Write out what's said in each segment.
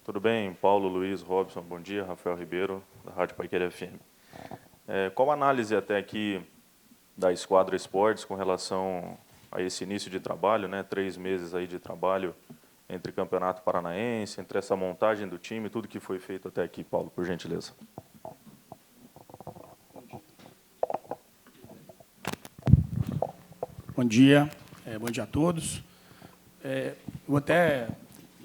Tudo bem? Paulo, Luiz, Robson, bom dia. Rafael Ribeiro, da Rádio Paiquerê FM. Qual a análise até aqui da Esquadra Esportes com relação a esse início de trabalho, né? 3 meses aí de trabalho entre Campeonato Paranaense, entre essa montagem do time, tudo que foi feito até aqui, Paulo, por gentileza. Bom dia a todos. Vou até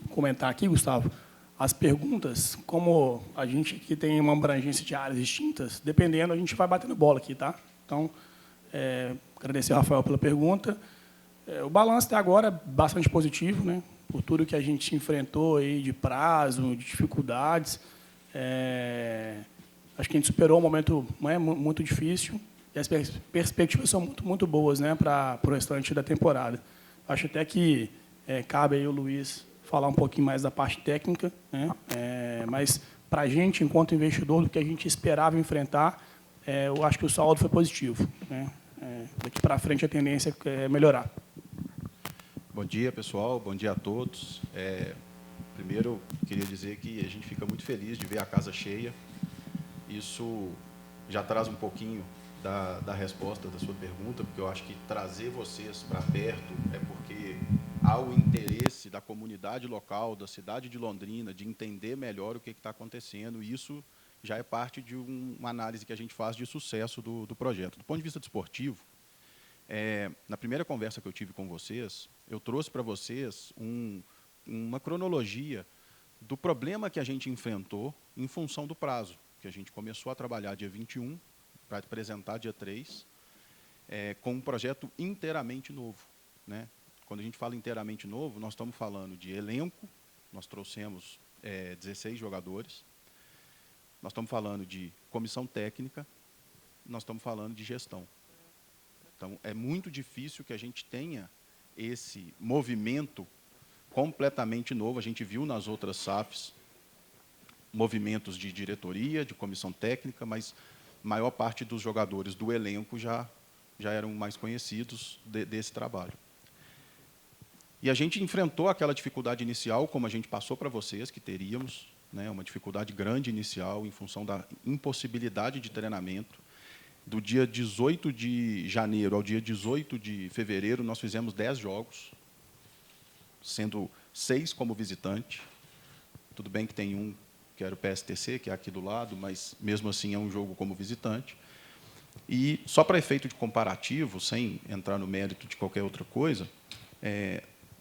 comentar aqui, Gustavo, as perguntas, como a gente aqui tem uma abrangência de áreas distintas, dependendo, a gente vai batendo bola aqui, tá? Então, agradecer ao Rafael pela pergunta. O balanço até agora é bastante positivo, né? Por tudo que a gente enfrentou aí de prazo, de dificuldades. Acho que a gente superou um momento muito difícil e as perspectivas são muito boas, né, para o restante da temporada. Acho até que cabe aí o Luiz falar um pouquinho mais da parte técnica, né? Mas, para a gente, enquanto investidor, do que a gente esperava enfrentar, eu acho que o saldo foi positivo, né? Daqui para frente, a tendência é melhorar. Bom dia, pessoal. Bom dia a todos. Primeiro, queria dizer que a gente fica muito feliz de ver a casa cheia. Isso já traz um pouquinho da resposta da sua pergunta, porque eu acho que trazer vocês para perto é porque há o interesse da comunidade local, da cidade de Londrina, de entender melhor o que está acontecendo, e isso já é parte de uma análise que a gente faz de sucesso do projeto. Do ponto de vista desportivo, na primeira conversa que eu tive com vocês, eu trouxe para vocês uma cronologia do problema que a gente enfrentou em função do prazo, que a gente começou a trabalhar dia 21, para apresentar dia 3, com um projeto inteiramente novo, né? Quando a gente fala inteiramente novo, nós estamos falando de elenco, nós trouxemos 16 jogadores, nós estamos falando de comissão técnica, nós estamos falando de gestão. Então, é muito difícil que a gente tenha esse movimento completamente novo. A gente viu nas outras SAFs movimentos de diretoria, de comissão técnica, mas a maior parte dos jogadores do elenco já eram mais conhecidos desse trabalho. E a gente enfrentou aquela dificuldade inicial, como a gente passou para vocês, que teríamos, né, uma dificuldade grande inicial em função da impossibilidade de treinamento. Do dia 18 de janeiro ao dia 18 de fevereiro, nós fizemos 10 jogos, sendo 6 como visitante. Tudo bem que tem um, que era o PSTC, que é aqui do lado, mas, mesmo assim, é um jogo como visitante. E, só para efeito de comparativo, sem entrar no mérito de qualquer outra coisa,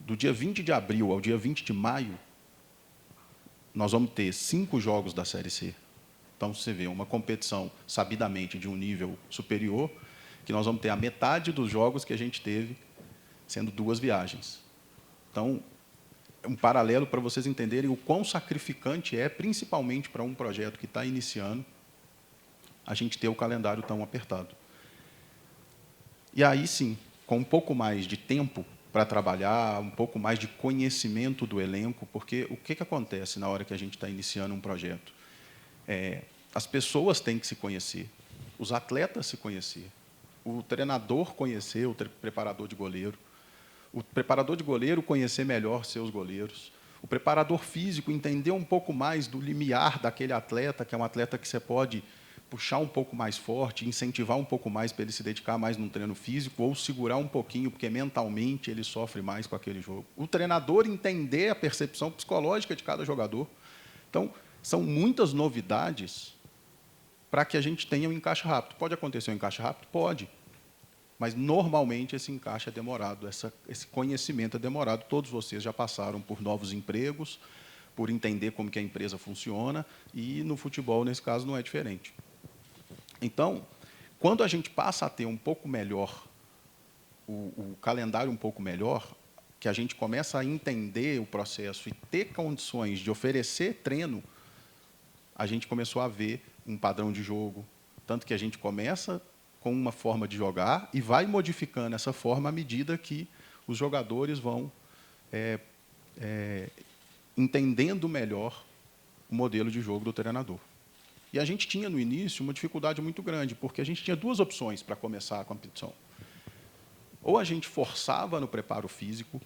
do dia 20 de abril ao dia 20 de maio, nós vamos ter 5 jogos da Série C. Então, você vê uma competição, sabidamente, de um nível superior, que nós vamos ter a metade dos jogos que a gente teve, sendo 2 viagens. Então, é um paralelo para vocês entenderem o quão sacrificante é, principalmente para um projeto que está iniciando, a gente ter o calendário tão apertado. E aí, sim, com um pouco mais de tempo para trabalhar, um pouco mais de conhecimento do elenco, porque o que acontece na hora que a gente está iniciando um projeto? As pessoas têm que se conhecer, os atletas se conhecer, o treinador conhecer o preparador de goleiro, o preparador de goleiro conhecer melhor seus goleiros, o preparador físico entender um pouco mais do limiar daquele atleta, que é um atleta que você pode puxar um pouco mais forte, incentivar um pouco mais para ele se dedicar mais num treino físico, ou segurar um pouquinho, porque mentalmente ele sofre mais com aquele jogo. O treinador entender a percepção psicológica de cada jogador. Então, são muitas novidades para que a gente tenha um encaixe rápido. Pode acontecer um encaixe rápido? Pode. Mas, normalmente, esse encaixe é demorado, esse conhecimento é demorado. Todos vocês já passaram por novos empregos, por entender como que a empresa funciona, e, no futebol, nesse caso, não é diferente. Então, quando a gente passa a ter um pouco melhor, o calendário um pouco melhor, que a gente começa a entender o processo e ter condições de oferecer treino, a gente começou a ver um padrão de jogo, tanto que a gente começa com uma forma de jogar e vai modificando essa forma à medida que os jogadores vão entendendo melhor o modelo de jogo do treinador. E a gente tinha, no início, uma dificuldade muito grande, porque a gente tinha 2 opções para começar a competição. Ou a gente forçava no preparo físico,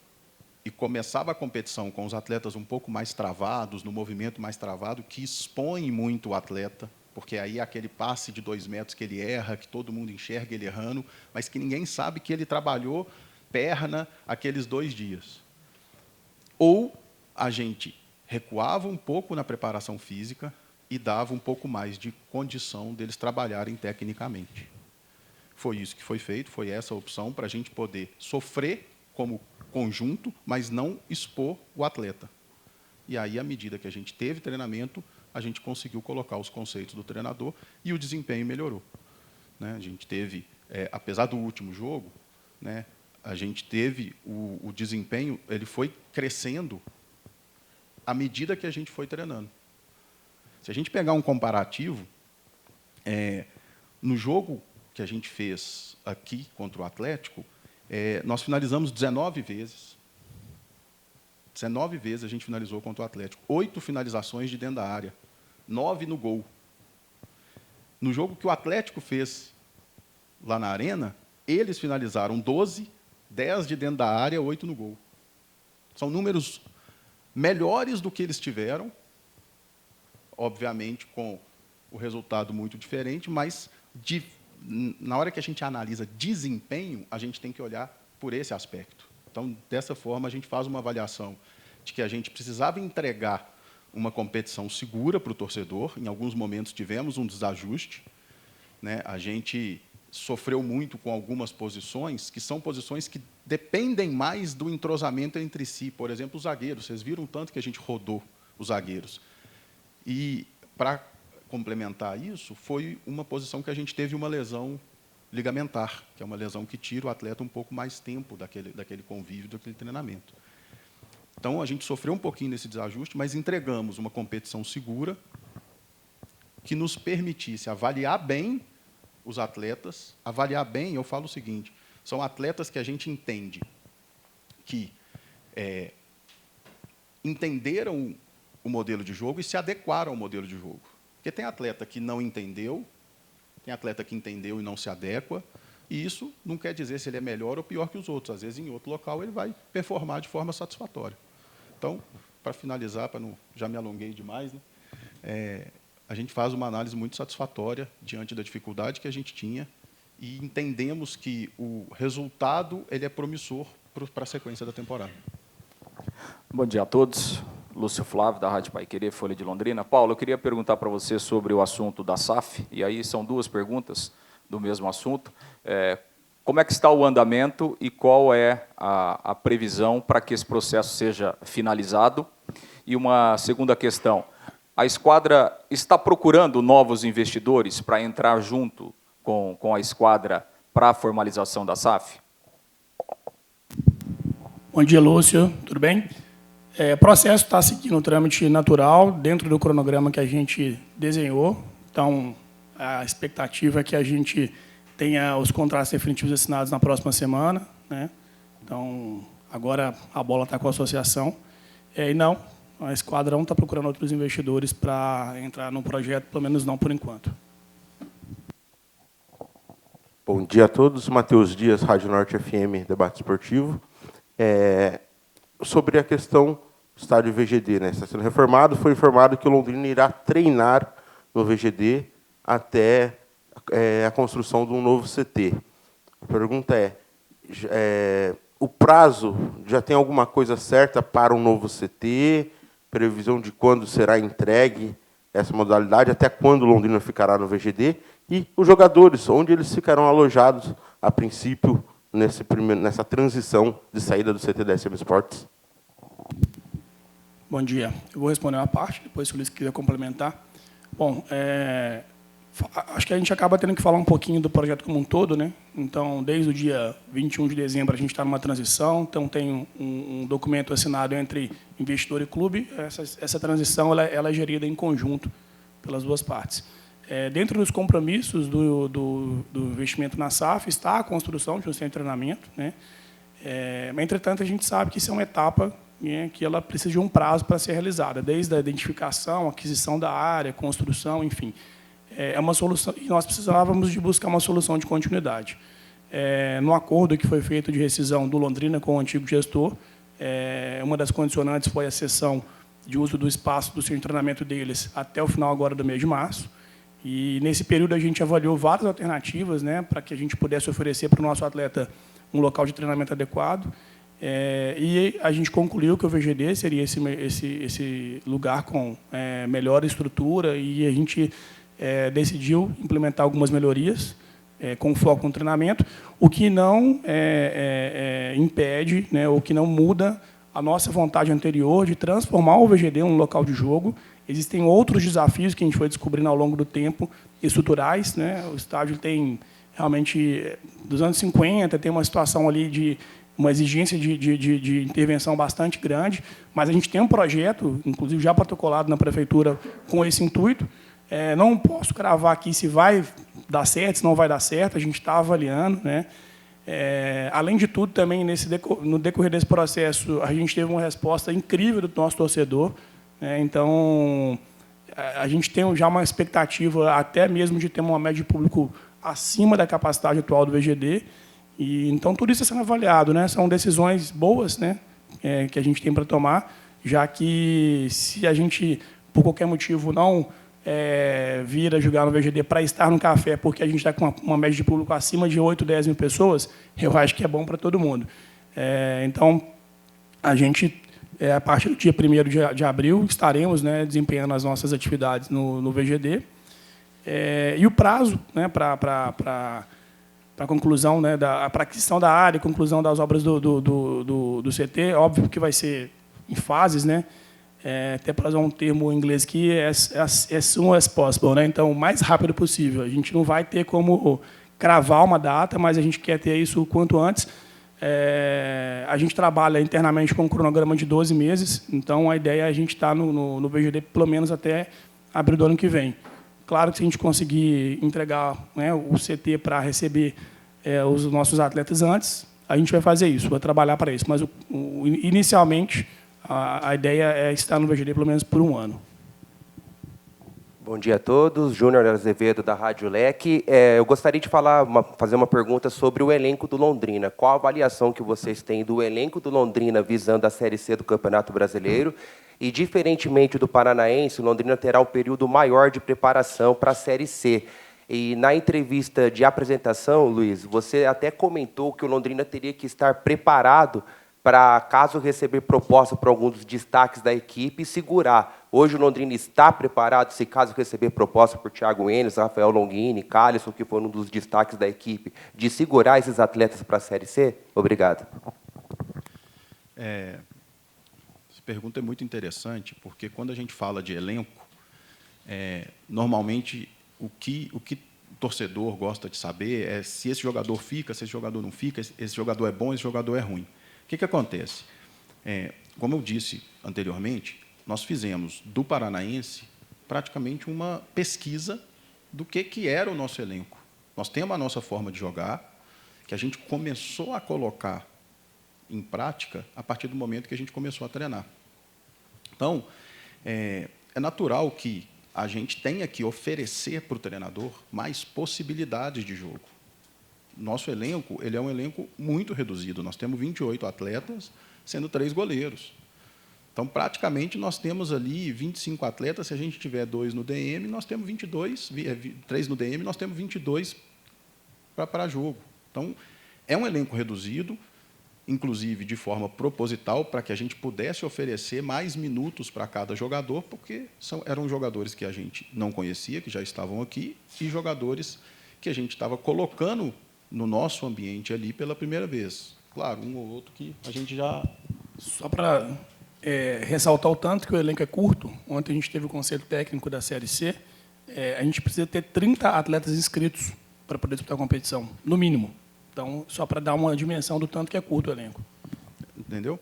e começava a competição com os atletas um pouco mais travados, no movimento mais travado, que expõe muito o atleta, porque aí é aquele passe de 2 metros que ele erra, que todo mundo enxerga ele errando, mas que ninguém sabe que ele trabalhou perna aqueles 2 dias. Ou a gente recuava um pouco na preparação física e dava um pouco mais de condição deles trabalharem tecnicamente. Foi isso que foi feito, foi essa a opção para a gente poder sofrer como conjunto, mas não expor o atleta. E aí, à medida que a gente teve treinamento, a gente conseguiu colocar os conceitos do treinador e o desempenho melhorou. Né? A gente teve, apesar do último jogo, né, a gente teve o desempenho, ele foi crescendo à medida que a gente foi treinando. Se a gente pegar um comparativo, no jogo que a gente fez aqui contra o Atlético, nós finalizamos 19 vezes. 19 vezes a gente finalizou contra o Atlético. 8 finalizações de dentro da área. 9 no gol. No jogo que o Atlético fez lá na Arena, eles finalizaram 12, 10 de dentro da área, 8 no gol. São números melhores do que eles tiveram, obviamente com o resultado muito diferente, mas na hora que a gente analisa desempenho, a gente tem que olhar por esse aspecto. Então, dessa forma, a gente faz uma avaliação de que a gente precisava entregar uma competição segura para o torcedor. Em alguns momentos tivemos um desajuste, né? A gente sofreu muito com algumas posições, que são posições que dependem mais do entrosamento entre si. Por exemplo, os zagueiros. Vocês viram o tanto que a gente rodou os zagueiros. E, para complementar isso, foi uma posição que a gente teve uma lesão ligamentar, que é uma lesão que tira o atleta um pouco mais tempo daquele convívio, daquele treinamento. Então, a gente sofreu um pouquinho nesse desajuste, mas entregamos uma competição segura que nos permitisse avaliar bem os atletas. Avaliar bem, eu falo o seguinte, são atletas que a gente entende que entenderam o modelo de jogo e se adequaram ao modelo de jogo. Porque tem atleta que não entendeu, tem atleta que entendeu e não se adequa, e isso não quer dizer se ele é melhor ou pior que os outros. Às vezes, em outro local, ele vai performar de forma satisfatória. Então, para finalizar, para não já me alonguei demais, né, a gente faz uma análise muito satisfatória diante da dificuldade que a gente tinha e entendemos que o resultado ele é promissor para a sequência da temporada. Bom dia a todos. Lúcio Flávio, da Rádio Paiquerê, Folha de Londrina. Paulo, eu queria perguntar para você sobre o assunto da SAF, e aí são 2 perguntas do mesmo assunto. Como é que está o andamento e qual é a previsão para que esse processo seja finalizado? E uma segunda questão, a esquadra está procurando novos investidores para entrar junto com a esquadra para a formalização da SAF? Bom dia, Lúcio. Tudo bem? O processo está seguindo o trâmite natural, dentro do cronograma que a gente desenhou. Então, a expectativa é que a gente tenha os contratos definitivos assinados na próxima semana, né? Então, agora a bola está com a associação. E não, a esquadra não está procurando outros investidores para entrar no projeto, pelo menos não por enquanto. Bom dia a todos. Matheus Dias, Rádio Norte FM, Debate Esportivo. Sobre a questão do estádio VGD, né? Está sendo reformado, foi informado que o Londrina irá treinar no VGD até a construção de um novo CT. A pergunta o prazo, já tem alguma coisa certa para um novo CT? Previsão de quando será entregue essa modalidade? Até quando o Londrina ficará no VGD? E os jogadores, onde eles ficarão alojados, a princípio, nessa transição de saída do CT da SM Sports? Bom dia. Eu vou responder uma parte, depois se o Luiz quiser complementar. Bom, acho que a gente acaba tendo que falar um pouquinho do projeto como um todo, né? Então, desde o dia 21 de dezembro, a gente está numa transição, então tem um documento assinado entre investidor e clube. Essa transição ela é gerida em conjunto pelas 2 partes. Dentro dos compromissos do investimento na SAF está a construção de um centro de treinamento, né? Mas, entretanto, a gente sabe que isso é uma etapa, né, que ela precisa de um prazo para ser realizada, desde a identificação, aquisição da área, construção, enfim. É uma solução, e nós precisávamos de buscar uma solução de continuidade. No acordo que foi feito de rescisão do Londrina com o antigo gestor, Uma das condicionantes foi a cessão de uso do espaço do centro de treinamento deles até o final agora do mês de março. E, nesse período, a gente avaliou várias alternativas, né, para que a gente pudesse oferecer para o nosso atleta um local de treinamento adequado. E a gente concluiu que o VGD seria esse lugar com melhor estrutura, e a gente decidiu implementar algumas melhorias com foco no treinamento, o que não impede, né, ou que não muda a nossa vontade anterior de transformar o VGD em um local de jogo. Existem outros desafios que a gente foi descobrindo ao longo do tempo, estruturais, né? O estádio tem, realmente, dos anos 50, tem uma situação ali de uma exigência de intervenção bastante grande, mas a gente tem um projeto, inclusive já protocolado na prefeitura, com esse intuito. Não posso cravar aqui se vai dar certo, se não vai dar certo, a gente está avaliando, né? Além de tudo, também, no decorrer desse processo, a gente teve uma resposta incrível do nosso torcedor. Então, a gente tem já uma expectativa até mesmo de ter uma média de público acima da capacidade atual do VGD. E, então, tudo isso está sendo avaliado, né? São decisões boas, né, que a gente tem para tomar, já que, se a gente, por qualquer motivo, não vir a jogar no VGD para estar no café, porque a gente está com uma média de público acima de 8, 10 mil pessoas, eu acho que é bom para todo mundo. Então, a gente, a partir do dia 1º de abril, estaremos, né, desempenhando as nossas atividades no VGD. E o prazo, né, para a conclusão, né, para a aquisição da área, conclusão das obras do CT, óbvio que vai ser em fases, né? Até para usar um termo em inglês aqui, as soon as possible, né? Então, o mais rápido possível. A gente não vai ter como cravar uma data, mas a gente quer ter isso o quanto antes. A gente trabalha internamente com um cronograma de 12 meses, então a ideia é a gente estar no VGD pelo menos até abril do ano que vem. Claro que, se a gente conseguir entregar, né, o CT para receber os nossos atletas antes, a gente vai fazer isso, vai trabalhar para isso. Mas, inicialmente, a ideia é estar no VGD pelo menos por um ano. Bom dia a todos. Júnior Azevedo, da Rádio Leque. Eu gostaria de fazer uma pergunta sobre o elenco do Londrina. Qual a avaliação que vocês têm do elenco do Londrina visando a Série C do Campeonato Brasileiro? E, diferentemente do Paranaense, o Londrina terá um período maior de preparação para a Série C. E, na entrevista de apresentação, Luiz, você até comentou que o Londrina teria que estar preparado para, caso receber proposta por alguns dos destaques da equipe, segurar. Hoje o Londrina está preparado, se caso receber proposta por Thiago Enes, Rafael Longini, Calisson, que foram um dos destaques da equipe, de segurar esses atletas para a Série C? Obrigado. Essa pergunta é muito interessante, porque, quando a gente fala de elenco, normalmente o que o torcedor gosta de saber é se esse jogador fica, se esse jogador não fica, esse jogador é bom, esse jogador é ruim. O que acontece? Como eu disse anteriormente, nós fizemos do Paranaense praticamente uma pesquisa do que era o nosso elenco. Nós temos a nossa forma de jogar, que a gente começou a colocar em prática a partir do momento que a gente começou a treinar. Então, é natural que a gente tenha que oferecer para o treinador mais possibilidades de jogo. Nosso elenco, ele é um elenco muito reduzido. Nós temos 28 atletas, sendo 3 goleiros. Então, praticamente, nós temos ali 25 atletas. Se a gente tiver 2 no DM, nós temos 22, 3 no DM, nós temos 22 para jogo. Então, é um elenco reduzido, inclusive de forma proposital, para que a gente pudesse oferecer mais minutos para cada jogador, porque eram jogadores que a gente não conhecia, que já estavam aqui, e jogadores que a gente estava colocando no nosso ambiente ali pela primeira vez. Claro, um ou outro que a gente já... Só para ressaltar o tanto que o elenco é curto, ontem a gente teve o conselho técnico da Série C, a gente precisa ter 30 atletas inscritos para poder disputar a competição, no mínimo. Então, só para dar uma dimensão do tanto que é curto o elenco. Entendeu?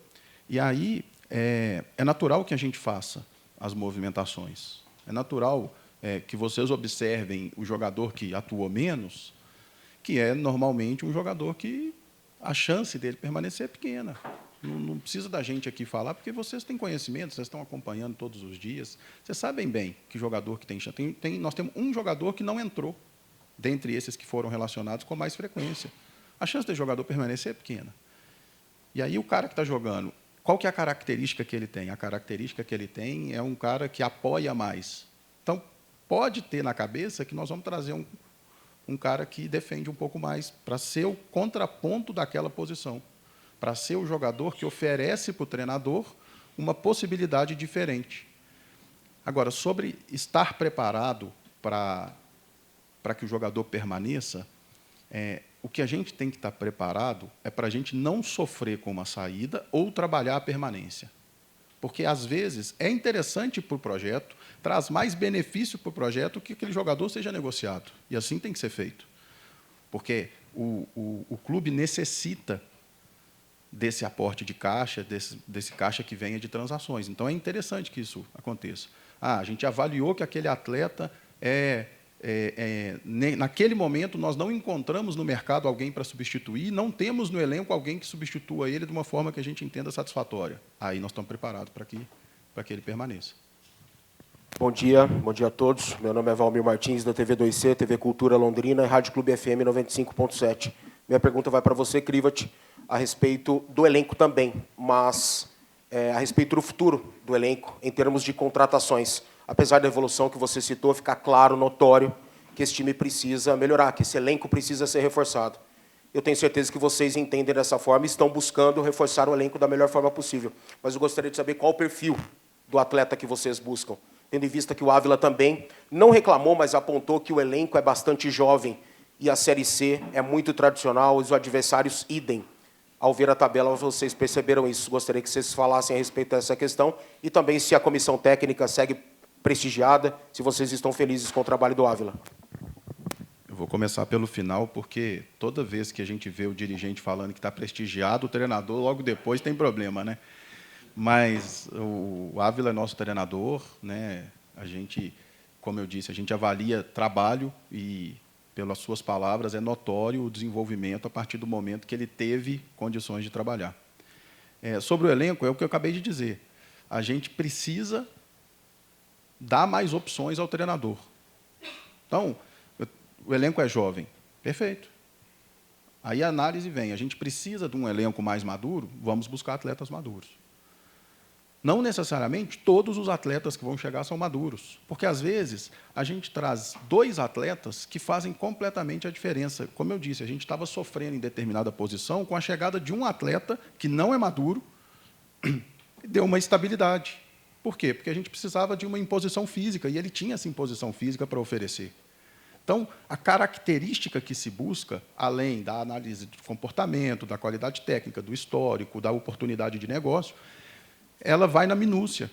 E aí, é natural que a gente faça as movimentações. É natural que vocês observem o jogador que atuou menos, que é, normalmente, um jogador que a chance dele permanecer é pequena. Não precisa da gente aqui falar, porque vocês têm conhecimento, vocês estão acompanhando todos os dias. Vocês sabem bem que jogador que tem chance. Nós temos um jogador que não entrou, dentre esses que foram relacionados com mais frequência. A chance do jogador permanecer é pequena. E aí o cara que está jogando qual que é a característica que ele tem? A característica que ele tem é um cara que apoia mais. Então, pode ter na cabeça que nós vamos trazer um cara que defende um pouco mais, para ser o contraponto daquela posição, para ser o jogador que oferece para o treinador uma possibilidade diferente. Agora, sobre estar preparado para que o jogador permaneça, o que a gente tem que estar preparado é para a gente não sofrer com uma saída ou trabalhar a permanência. Porque, às vezes, é interessante para o projeto, traz mais benefício para o projeto que aquele jogador seja negociado. E assim tem que ser feito. Porque o clube necessita desse aporte de caixa, desse caixa que venha de transações. Então, é interessante que isso aconteça. A gente avaliou que aquele atleta naquele momento, nós não encontramos no mercado alguém para substituir, não temos no elenco alguém que substitua ele de uma forma que a gente entenda satisfatória. Aí nós estamos preparados para que ele permaneça. Bom dia a todos. Meu nome é Valmir Martins, da TV 2C, TV Cultura Londrina e Rádio Clube FM 95.7. Minha pergunta vai para você, Krivat, a respeito do elenco também, mas a respeito do futuro do elenco, em termos de contratações. Apesar da evolução que você citou, ficar claro, notório, que esse time precisa melhorar, que esse elenco precisa ser reforçado. Eu tenho certeza que vocês entendem dessa forma e estão buscando reforçar o elenco da melhor forma possível. Mas eu gostaria de saber qual o perfil do atleta que vocês buscam, tendo em vista que o Ávila também não reclamou, mas apontou que o elenco é bastante jovem e a Série C é muito tradicional, os adversários idem. Ao ver a tabela, vocês perceberam isso. Gostaria que vocês falassem a respeito dessa questão e também se a comissão técnica segue prestigiada, se vocês estão felizes com o trabalho do Ávila. Eu vou começar pelo final, porque toda vez que a gente vê o dirigente falando que está prestigiado, o treinador logo depois tem problema, né? Mas o Ávila é nosso treinador, né? A gente, como eu disse, a gente avalia trabalho e, pelas suas palavras, é notório o desenvolvimento a partir do momento que ele teve condições de trabalhar. Sobre o elenco, é o que eu acabei de dizer. A gente precisa dar mais opções ao treinador. Então, o elenco é jovem. Perfeito. Aí a análise vem. A gente precisa de um elenco mais maduro, vamos buscar atletas maduros. Não necessariamente todos os atletas que vão chegar são maduros, porque, às vezes, a gente traz 2 atletas que fazem completamente a diferença. Como eu disse, a gente estava sofrendo em determinada posição com a chegada de um atleta que não é maduro e deu uma estabilidade. Por quê? Porque a gente precisava de uma imposição física, e ele tinha essa imposição física para oferecer. Então, a característica que se busca, além da análise de comportamento, da qualidade técnica, do histórico, da oportunidade de negócio, ela vai na minúcia.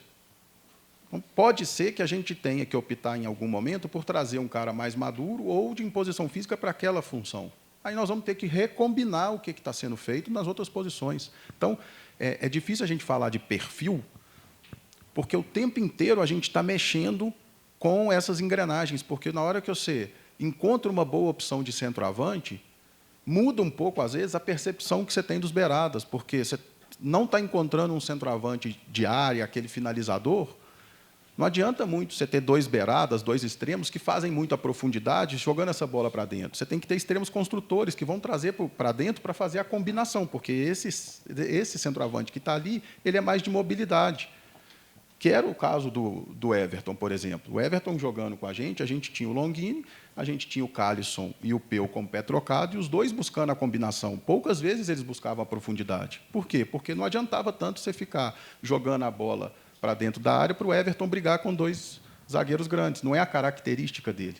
Então, pode ser que a gente tenha que optar, em algum momento, por trazer um cara mais maduro ou de imposição física para aquela função. Aí nós vamos ter que recombinar o que está sendo feito nas outras posições. Então, é difícil a gente falar de perfil, porque o tempo inteiro a gente está mexendo com essas engrenagens, porque na hora que você encontra uma boa opção de centroavante, muda um pouco, às vezes, a percepção que você tem dos beiradas, porque você não está encontrando um centroavante de área, aquele finalizador. Não adianta muito você ter 2 beiradas, 2 extremos, que fazem muita profundidade, jogando essa bola para dentro. Você tem que ter extremos construtores, que vão trazer para dentro para fazer a combinação, porque esse centroavante que está ali, ele é mais de mobilidade. Que era o caso do Everton, por exemplo. O Everton jogando com a gente tinha o Longini, a gente tinha o Calisson e o Peu como pé trocado, e os 2 buscando a combinação. Poucas vezes eles buscavam a profundidade. Por quê? Porque não adiantava tanto você ficar jogando a bola para dentro da área para o Everton brigar com 2 zagueiros grandes. Não é a característica dele.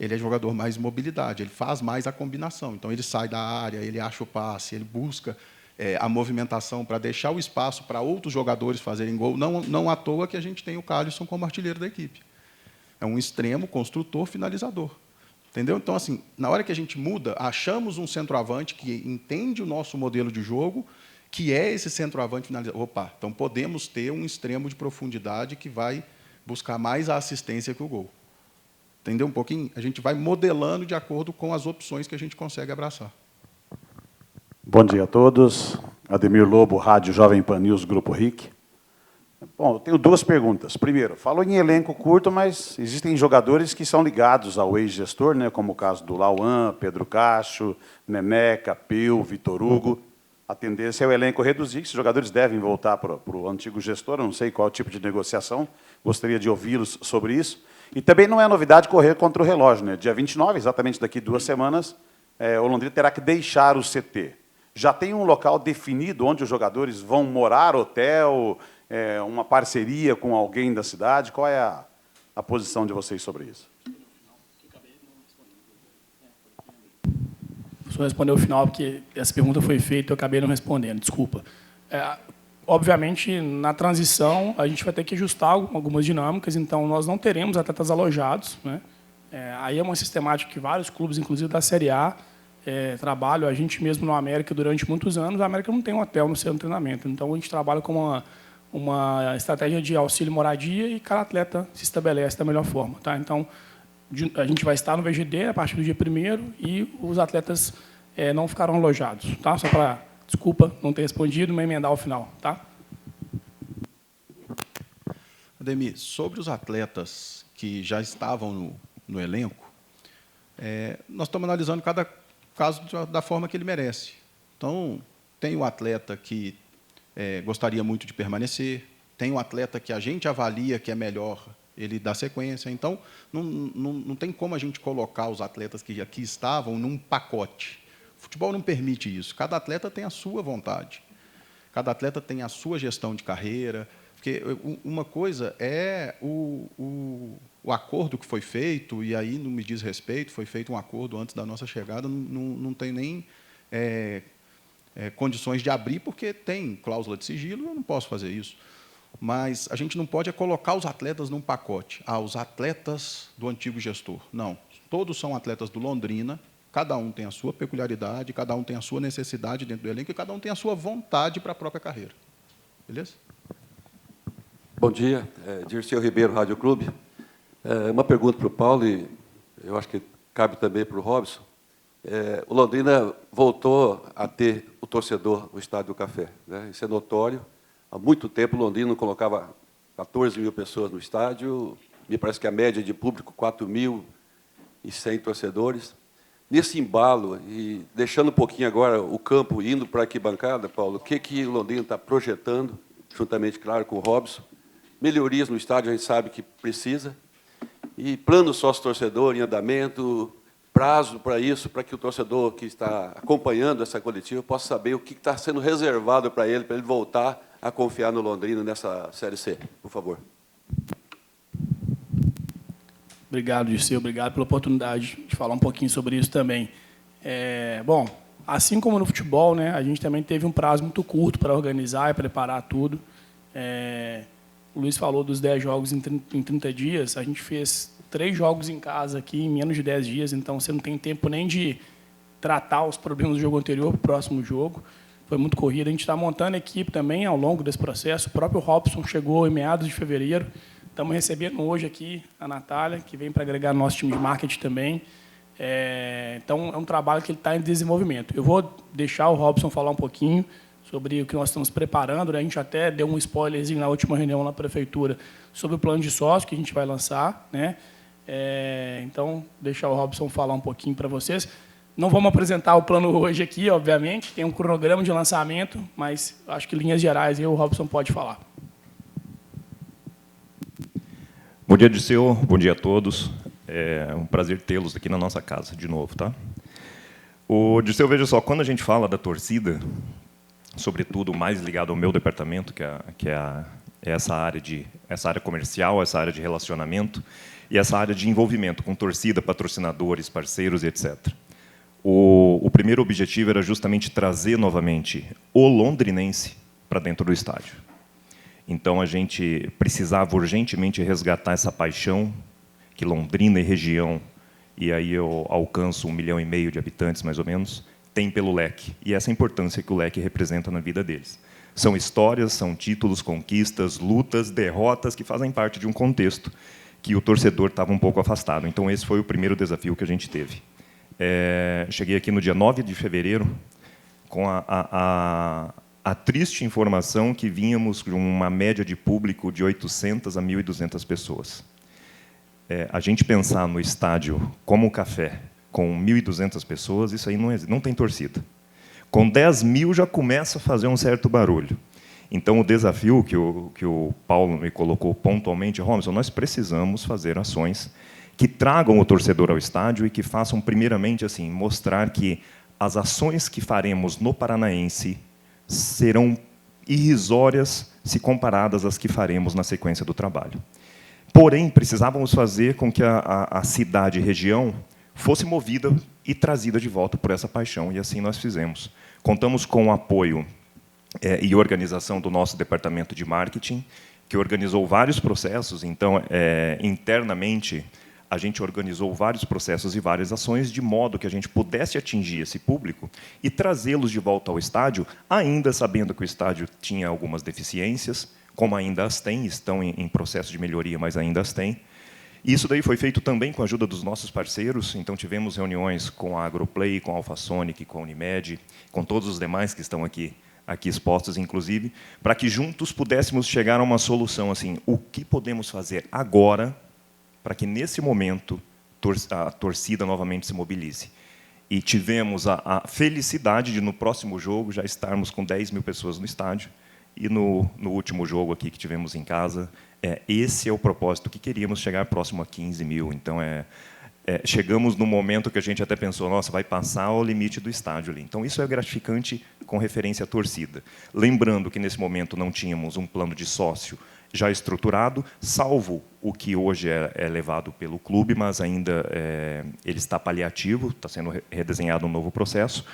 Ele é jogador mais de mobilidade, ele faz mais a combinação. Então, ele sai da área, ele acha o passe, ele busca a movimentação para deixar o espaço para outros jogadores fazerem gol. Não à toa que a gente tem o Calisson como artilheiro da equipe. É um extremo, construtor, finalizador. Entendeu? Então, assim, na hora que a gente muda, achamos um centroavante que entende o nosso modelo de jogo, que é esse centroavante finalizador. Opa, então podemos ter um extremo de profundidade que vai buscar mais a assistência que o gol. Entendeu um pouquinho? A gente vai modelando de acordo com as opções que a gente consegue abraçar. Bom dia a todos. Ademir Lobo, Rádio Jovem Pan News, Grupo RIC. Bom, eu tenho 2 perguntas. Primeiro, falou em elenco curto, mas existem jogadores que são ligados ao ex-gestor, né, como o caso do Lauan, Pedro Cacho, Neneca, Peu, Vitor Hugo. a tendência é o elenco reduzir, que os jogadores devem voltar para o antigo gestor, eu não sei qual tipo de negociação, gostaria de ouvi-los sobre isso. E também não é novidade correr contra o relógio, né? Dia 29, exatamente daqui 2 semanas, o Londrina terá que deixar o CT. Já tem um local definido onde os jogadores vão morar, hotel, uma parceria com alguém da cidade? Qual é a posição de vocês sobre isso? Só responder o final, porque essa pergunta foi feita e eu acabei não respondendo, desculpa. Obviamente, na transição, a gente vai ter que ajustar algumas dinâmicas, então nós não teremos atletas alojados, né? Aí é uma sistemática que vários clubes, inclusive da Série A, trabalham. A gente mesmo no América, durante muitos anos, a América não tem um hotel no seu treinamento, então a gente trabalha com uma estratégia de auxílio moradia e cada atleta se estabelece da melhor forma. Tá? Então, a gente vai estar no VGD a partir do dia 1º e os atletas não ficarão alojados. Tá? Só para, desculpa não ter respondido, mas emendar ao final. Tá? Ademir, sobre os atletas que já estavam no elenco, nós estamos analisando cada caso da forma que ele merece. Então, tem o atleta que gostaria muito de permanecer, tem o atleta que a gente avalia que é melhor ele dar sequência. Então, não tem como a gente colocar os atletas que aqui estavam num pacote. O futebol não permite isso. Cada atleta tem a sua vontade. Cada atleta tem a sua gestão de carreira. Porque uma coisa é o acordo que foi feito, e aí não me diz respeito, foi feito um acordo antes da nossa chegada, não tem nem condições de abrir, porque tem cláusula de sigilo, eu não posso fazer isso. Mas a gente não pode colocar os atletas num pacote. Os atletas do antigo gestor. Não. Todos são atletas do Londrina, cada um tem a sua peculiaridade, cada um tem a sua necessidade dentro do elenco e cada um tem a sua vontade para a própria carreira. Beleza? Bom dia, Dirceu Ribeiro, Rádio Clube. Uma pergunta para o Paulo, e eu acho que cabe também para o Robson. O Londrina voltou a ter o torcedor no Estádio do Café, né? Isso é notório. Há muito tempo o Londrina não colocava 14 mil pessoas no estádio, me parece que a média de público 4.100 torcedores. Nesse embalo, e deixando um pouquinho agora o campo indo para a arquibancada, Paulo, o que o Londrina está projetando, juntamente, claro, com o Robson? Melhorias no estádio, a gente sabe que precisa. E plano sócio-torcedor em andamento, prazo para isso, para que o torcedor que está acompanhando essa coletiva possa saber o que está sendo reservado para ele voltar a confiar no Londrina nessa Série C. Por favor. Obrigado, Dirceu. Obrigado pela oportunidade de falar um pouquinho sobre isso também. Bom, assim como no futebol, né, a gente também teve um prazo muito curto para organizar e preparar tudo. O Luiz falou dos 10 jogos em 30 dias. A gente fez 3 jogos em casa aqui em menos de 10 dias, então você não tem tempo nem de tratar os problemas do jogo anterior para o próximo jogo. Foi muito corrido. A gente está montando a equipe também ao longo desse processo. O próprio Robson chegou em meados de fevereiro. Estamos recebendo hoje aqui a Natália, que vem para agregar no nosso time de marketing também. Então, é um trabalho que ele está em desenvolvimento. Eu vou deixar o Robson falar um pouquinho sobre o que nós estamos preparando, né? A gente até deu um spoilerzinho na última reunião na prefeitura sobre o plano de sócio que a gente vai lançar, né? Então, deixar o Robson falar um pouquinho para vocês. Não vamos apresentar o plano hoje aqui, obviamente, tem um cronograma de lançamento, mas acho que, em linhas gerais, aí o Robson pode falar. Bom dia, Dirceu. Bom dia a todos. É um prazer tê-los aqui na nossa casa de novo, tá? Dirceu, veja só, quando a gente fala da torcida, sobretudo mais ligado ao meu departamento, que é essa área comercial, essa área de relacionamento e essa área de envolvimento com torcida, patrocinadores, parceiros, etc. O primeiro objetivo era justamente trazer novamente o londrinense para dentro do estádio. Então, a gente precisava urgentemente resgatar essa paixão que Londrina e região, e aí eu alcanço 1,5 milhão de habitantes, mais ou menos, tem pelo leque. E essa importância que o leque representa na vida deles. São histórias, são títulos, conquistas, lutas, derrotas, que fazem parte de um contexto que o torcedor estava um pouco afastado. Então, esse foi o primeiro desafio que a gente teve. Cheguei aqui no dia 9 de fevereiro com a triste informação que vínhamos com uma média de público de 800 a 1.200 pessoas. A gente pensar no estádio como o Café, com 1.200 pessoas, isso aí não tem torcida. Com 10 mil já começa a fazer um certo barulho. Então, o desafio que o Paulo me colocou pontualmente, Robson, nós precisamos fazer ações que tragam o torcedor ao estádio e que façam, primeiramente, assim, mostrar que as ações que faremos no Paranaense serão irrisórias se comparadas às que faremos na sequência do trabalho. Porém, precisávamos fazer com que a cidade e região fosse movida e trazida de volta por essa paixão, e assim nós fizemos. Contamos com o apoio e organização do nosso departamento de marketing, que organizou vários processos. Então, internamente, a gente organizou vários processos e várias ações de modo que a gente pudesse atingir esse público e trazê-los de volta ao estádio, ainda sabendo que o estádio tinha algumas deficiências, como ainda as tem, estão em processo de melhoria, mas ainda as tem. Isso daí foi feito também com a ajuda dos nossos parceiros. Então, tivemos reuniões com a Agroplay, com a Alphasonic, com a Unimed, com todos os demais que estão aqui expostos, inclusive, para que juntos pudéssemos chegar a uma solução. Assim, o que podemos fazer agora para que, nesse momento, a torcida novamente se mobilize? E tivemos a felicidade de, no próximo jogo, já estarmos com 10 mil pessoas no estádio. E no último jogo aqui que tivemos em casa, esse é o propósito que queríamos, chegar próximo a 15 mil. Então, chegamos no momento que a gente até pensou, nossa, vai passar o limite do estádio ali. Então, isso é gratificante com referência à torcida. Lembrando que, nesse momento, não tínhamos um plano de sócio já estruturado, salvo o que hoje é levado pelo clube, mas ainda ele está paliativo, está sendo redesenhado um novo processo.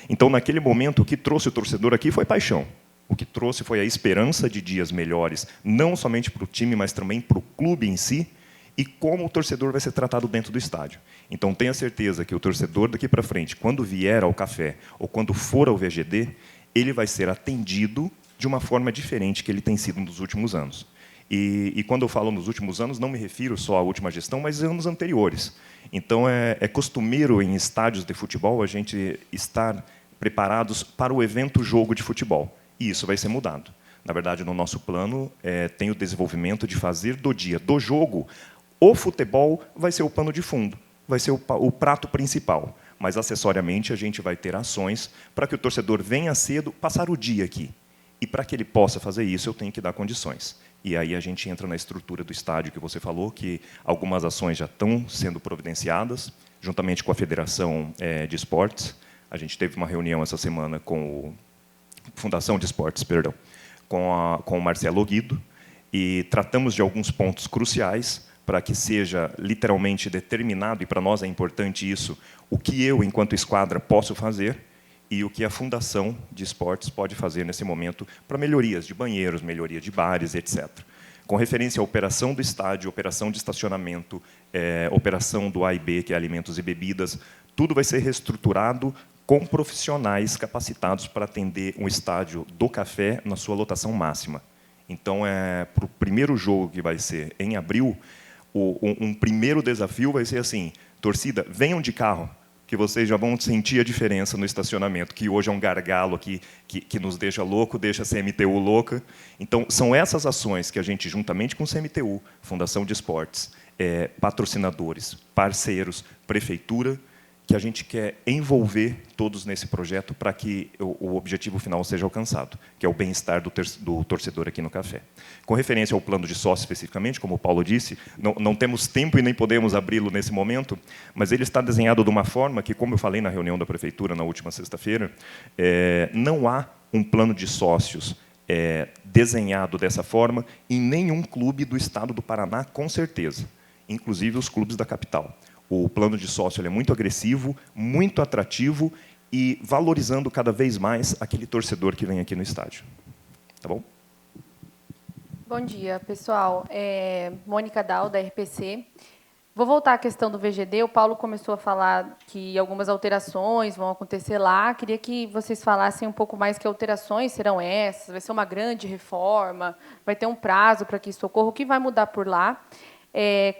Então, naquele momento, o que trouxe o torcedor aqui foi paixão. O que trouxe foi a esperança de dias melhores, não somente para o time, mas também para o clube em si, e como o torcedor vai ser tratado dentro do estádio. Então, tenha certeza que o torcedor daqui para frente, quando vier ao café ou quando for ao VGD, ele vai ser atendido de uma forma diferente que ele tem sido nos últimos anos. E quando eu falo nos últimos anos, não me refiro só à última gestão, mas anos anteriores. Então, é costumeiro em estádios de futebol a gente estar preparados para o evento jogo de futebol. E isso vai ser mudado. Na verdade, no nosso plano, tem o desenvolvimento de fazer do dia do jogo, o futebol vai ser o pano de fundo, vai ser o prato principal. Mas, acessoriamente, a gente vai ter ações para que o torcedor venha cedo passar o dia aqui. E, para que ele possa fazer isso, eu tenho que dar condições. E aí a gente entra na estrutura do estádio que você falou, que algumas ações já estão sendo providenciadas, juntamente com a Federação de Esportes. A gente teve uma reunião essa semana com Fundação de Esportes, perdão, com o Marcelo Guido, e tratamos de alguns pontos cruciais para que seja literalmente determinado, e para nós é importante isso, o que eu, enquanto esquadra, posso fazer e o que a Fundação de Esportes pode fazer nesse momento para melhorias de banheiros, melhoria de bares, etc. Com referência à operação do estádio, operação de estacionamento, operação do A e B, que é alimentos e bebidas, tudo vai ser reestruturado com profissionais capacitados para atender um estádio do Café na sua lotação máxima. Então, para o primeiro jogo, que vai ser em abril, um primeiro desafio vai ser assim, torcida, venham de carro, que vocês já vão sentir a diferença no estacionamento, que hoje é um gargalo aqui que nos deixa louco, deixa a CMTU louca. Então, são essas ações que a gente, juntamente com o CMTU, Fundação de Esportes, patrocinadores, parceiros, prefeitura, que a gente quer envolver todos nesse projeto para que o objetivo final seja alcançado, que é o bem-estar do torcedor aqui no Café. Com referência ao plano de sócio especificamente, como o Paulo disse, não temos tempo e nem podemos abri-lo nesse momento, mas ele está desenhado de uma forma que, como eu falei na reunião da Prefeitura na última sexta-feira, não há um plano de sócios desenhado dessa forma em nenhum clube do estado do Paraná, com certeza, inclusive os clubes da capital. O plano de sócio é muito agressivo, muito atrativo e valorizando cada vez mais aquele torcedor que vem aqui no estádio. Tá bom? Bom dia, pessoal. Mônica Dal, da RPC. Vou voltar à questão do VGD. O Paulo começou a falar que algumas alterações vão acontecer lá. Queria que vocês falassem um pouco mais que alterações serão essas. Vai ser uma grande reforma? Vai ter um prazo para que isso ocorra? O que vai mudar por lá?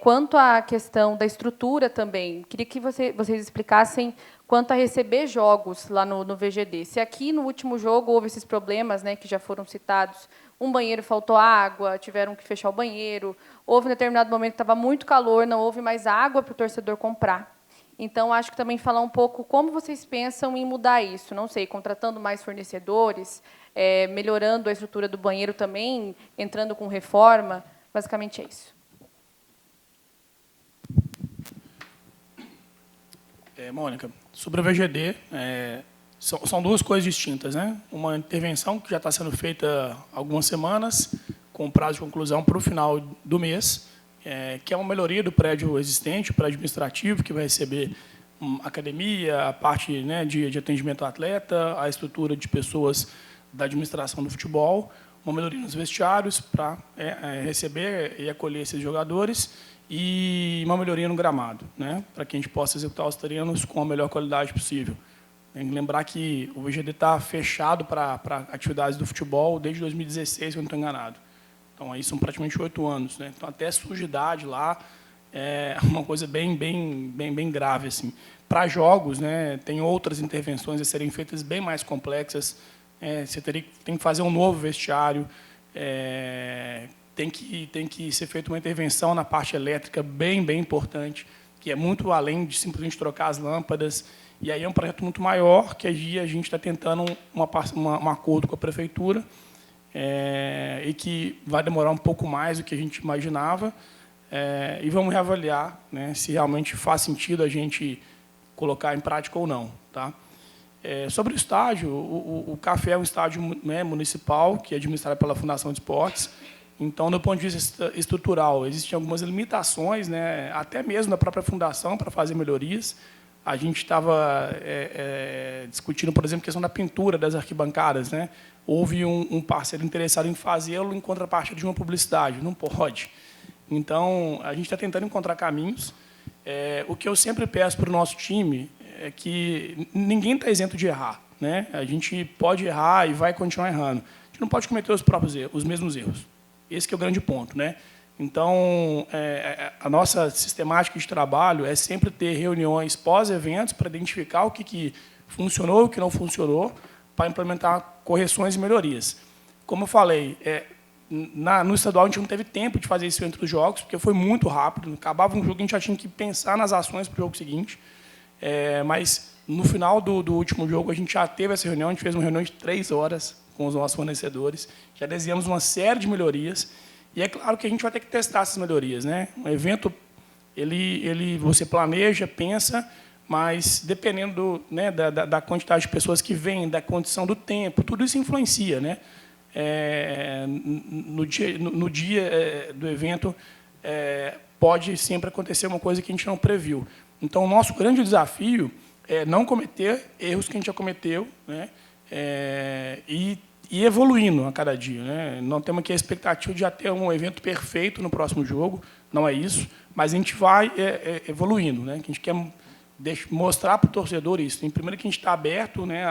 Quanto à questão da estrutura também, queria que vocês explicassem quanto a receber jogos lá no VGD. Se aqui, no último jogo, houve esses problemas, né, que já foram citados, um banheiro faltou água, tiveram que fechar o banheiro, houve um determinado momento que estava muito calor, não houve mais água para o torcedor comprar. Então, acho que também falar um pouco como vocês pensam em mudar isso. Não sei, contratando mais fornecedores, melhorando a estrutura do banheiro também, entrando com reforma. Basicamente é isso. Mônica, sobre o VGD, são duas coisas distintas, né? Uma intervenção que já está sendo feita há algumas semanas, com prazo de conclusão para o final do mês, que é uma melhoria do prédio existente, o prédio administrativo, que vai receber academia, a parte, né, de atendimento ao atleta, a estrutura de pessoas da administração do futebol, uma melhoria nos vestiários para receber e acolher esses jogadores e uma melhoria no gramado, né, para que a gente possa executar os treinos com a melhor qualidade possível. Tem que lembrar que o VGD está fechado para atividades do futebol desde 2016, se eu não estou enganado. Então, aí são praticamente 8 anos, né? Então, até a sujidade lá é uma coisa bem grave, assim. Para jogos, né, tem outras intervenções a serem feitas bem mais complexas. Você tem que fazer um novo vestiário, tem que ser feita uma intervenção na parte elétrica bem importante, que é muito além de simplesmente trocar as lâmpadas. E aí é um projeto muito maior, que a gente está tentando um acordo com a prefeitura, e que vai demorar um pouco mais do que a gente imaginava, e vamos reavaliar, né, se realmente faz sentido a gente colocar em prática ou não. Tá? Sobre o estádio, o Café é um estádio, né, municipal, que é administrado pela Fundação de Esportes. Então, do ponto de vista estrutural, existem algumas limitações, né, até mesmo da própria fundação, para fazer melhorias. A gente estava discutindo, por exemplo, a questão da pintura das arquibancadas, né? Houve um parceiro interessado em fazê-lo em contrapartida de uma publicidade. Não pode. Então, a gente está tentando encontrar caminhos. O que eu sempre peço para o nosso time é que ninguém está isento de errar, né? A gente pode errar e vai continuar errando. A gente não pode cometer os mesmos erros. Esse que é o grande ponto, né? Então, a nossa sistemática de trabalho é sempre ter reuniões pós-eventos para identificar o que funcionou e o que não funcionou, para implementar correções e melhorias. Como eu falei, no estadual a gente não teve tempo de fazer isso entre os jogos, porque foi muito rápido. Acabava um jogo, a gente já tinha que pensar nas ações para o jogo seguinte. Mas, no final do último jogo, a gente já teve essa reunião, a gente fez uma reunião de 3 horas com os nossos fornecedores, já desenhamos uma série de melhorias. E é claro que a gente vai ter que testar essas melhorias, né? Um evento, você planeja, pensa, mas dependendo né, da quantidade de pessoas que vêm, da condição do tempo, tudo isso influencia, né? No dia do evento, pode sempre acontecer uma coisa que a gente não previu. Então, o nosso grande desafio é não cometer erros que a gente já cometeu, né? E evoluindo a cada dia, né? Não temos aqui a expectativa de já ter um evento perfeito no próximo jogo, não é isso, mas a gente vai evoluindo, né? Que a gente quer mostrar para o torcedor isso. Primeiro que a gente está aberto, né,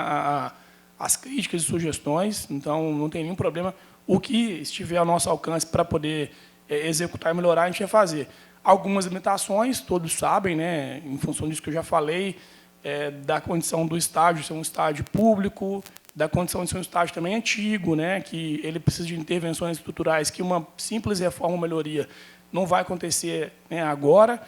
às críticas e sugestões, então não tem nenhum problema. O que estiver ao nosso alcance para poder executar e melhorar, a gente vai fazer. Algumas limitações, todos sabem, né, em função disso que eu já falei, da condição do estádio ser um estádio público, da condição de ser um estádio também antigo, né, que ele precisa de intervenções estruturais, que uma simples reforma ou melhoria não vai acontecer, né, agora,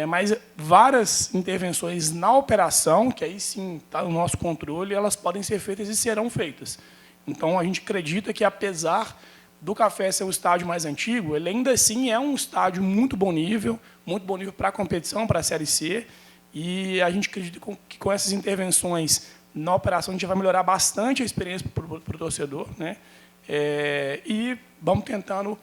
mas várias intervenções na operação, que aí sim está no nosso controle, elas podem ser feitas e serão feitas. Então, a gente acredita que, apesar do Café ser o estádio mais antigo, ele ainda assim é um estádio muito bom nível para a competição, para a Série C, e a gente acredita que com essas intervenções na operação a gente vai melhorar bastante a experiência para o torcedor, né? E vamos tentando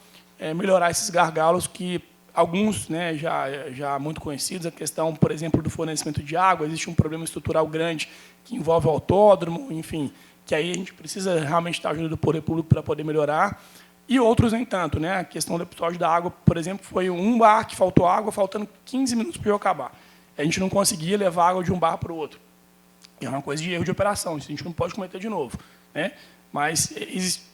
melhorar esses gargalos que alguns, né, já muito conhecidos, a questão, por exemplo, do fornecimento de água, existe um problema estrutural grande que envolve o autódromo, enfim, que aí a gente precisa realmente da ajuda do poder público para poder melhorar. E outros, nem tanto, né? A questão do episódio da água, por exemplo, foi um bar que faltou água, faltando 15 minutos para o jogo acabar. A gente não conseguia levar água de um bar para o outro. É uma coisa de erro de operação, isso a gente não pode cometer de novo, né? Mas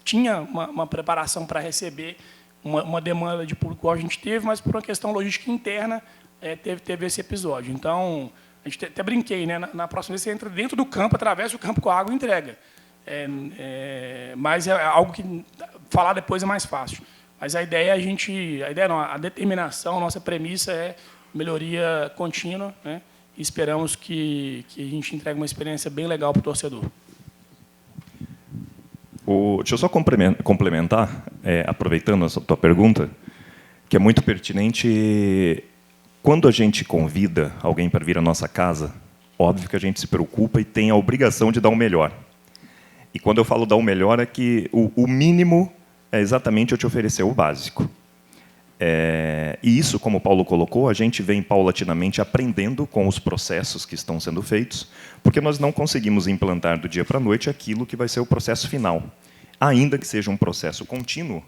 tinha uma preparação para receber uma demanda de público que a gente teve, mas por uma questão logística interna teve esse episódio. Então, a gente até brinquei, né? Na próxima vez você entra dentro do campo, atravessa o campo com a água e entrega. Mas é algo que falar depois é mais fácil. Mas a ideia a determinação, a nossa premissa é melhoria contínua, né? e esperamos que a gente entregue uma experiência bem legal para o torcedor. Deixa eu só complementar, aproveitando essa tua pergunta, que é muito pertinente. Quando a gente convida alguém para vir à nossa casa, óbvio que a gente se preocupa e tem a obrigação de dar o melhor. E quando eu falo dar o melhor, é que o mínimo é exatamente eu te oferecer o básico. E isso, como o Paulo colocou, a gente vem paulatinamente aprendendo com os processos que estão sendo feitos, porque nós não conseguimos implantar do dia para a noite aquilo que vai ser o processo final. Ainda que seja um processo contínuo,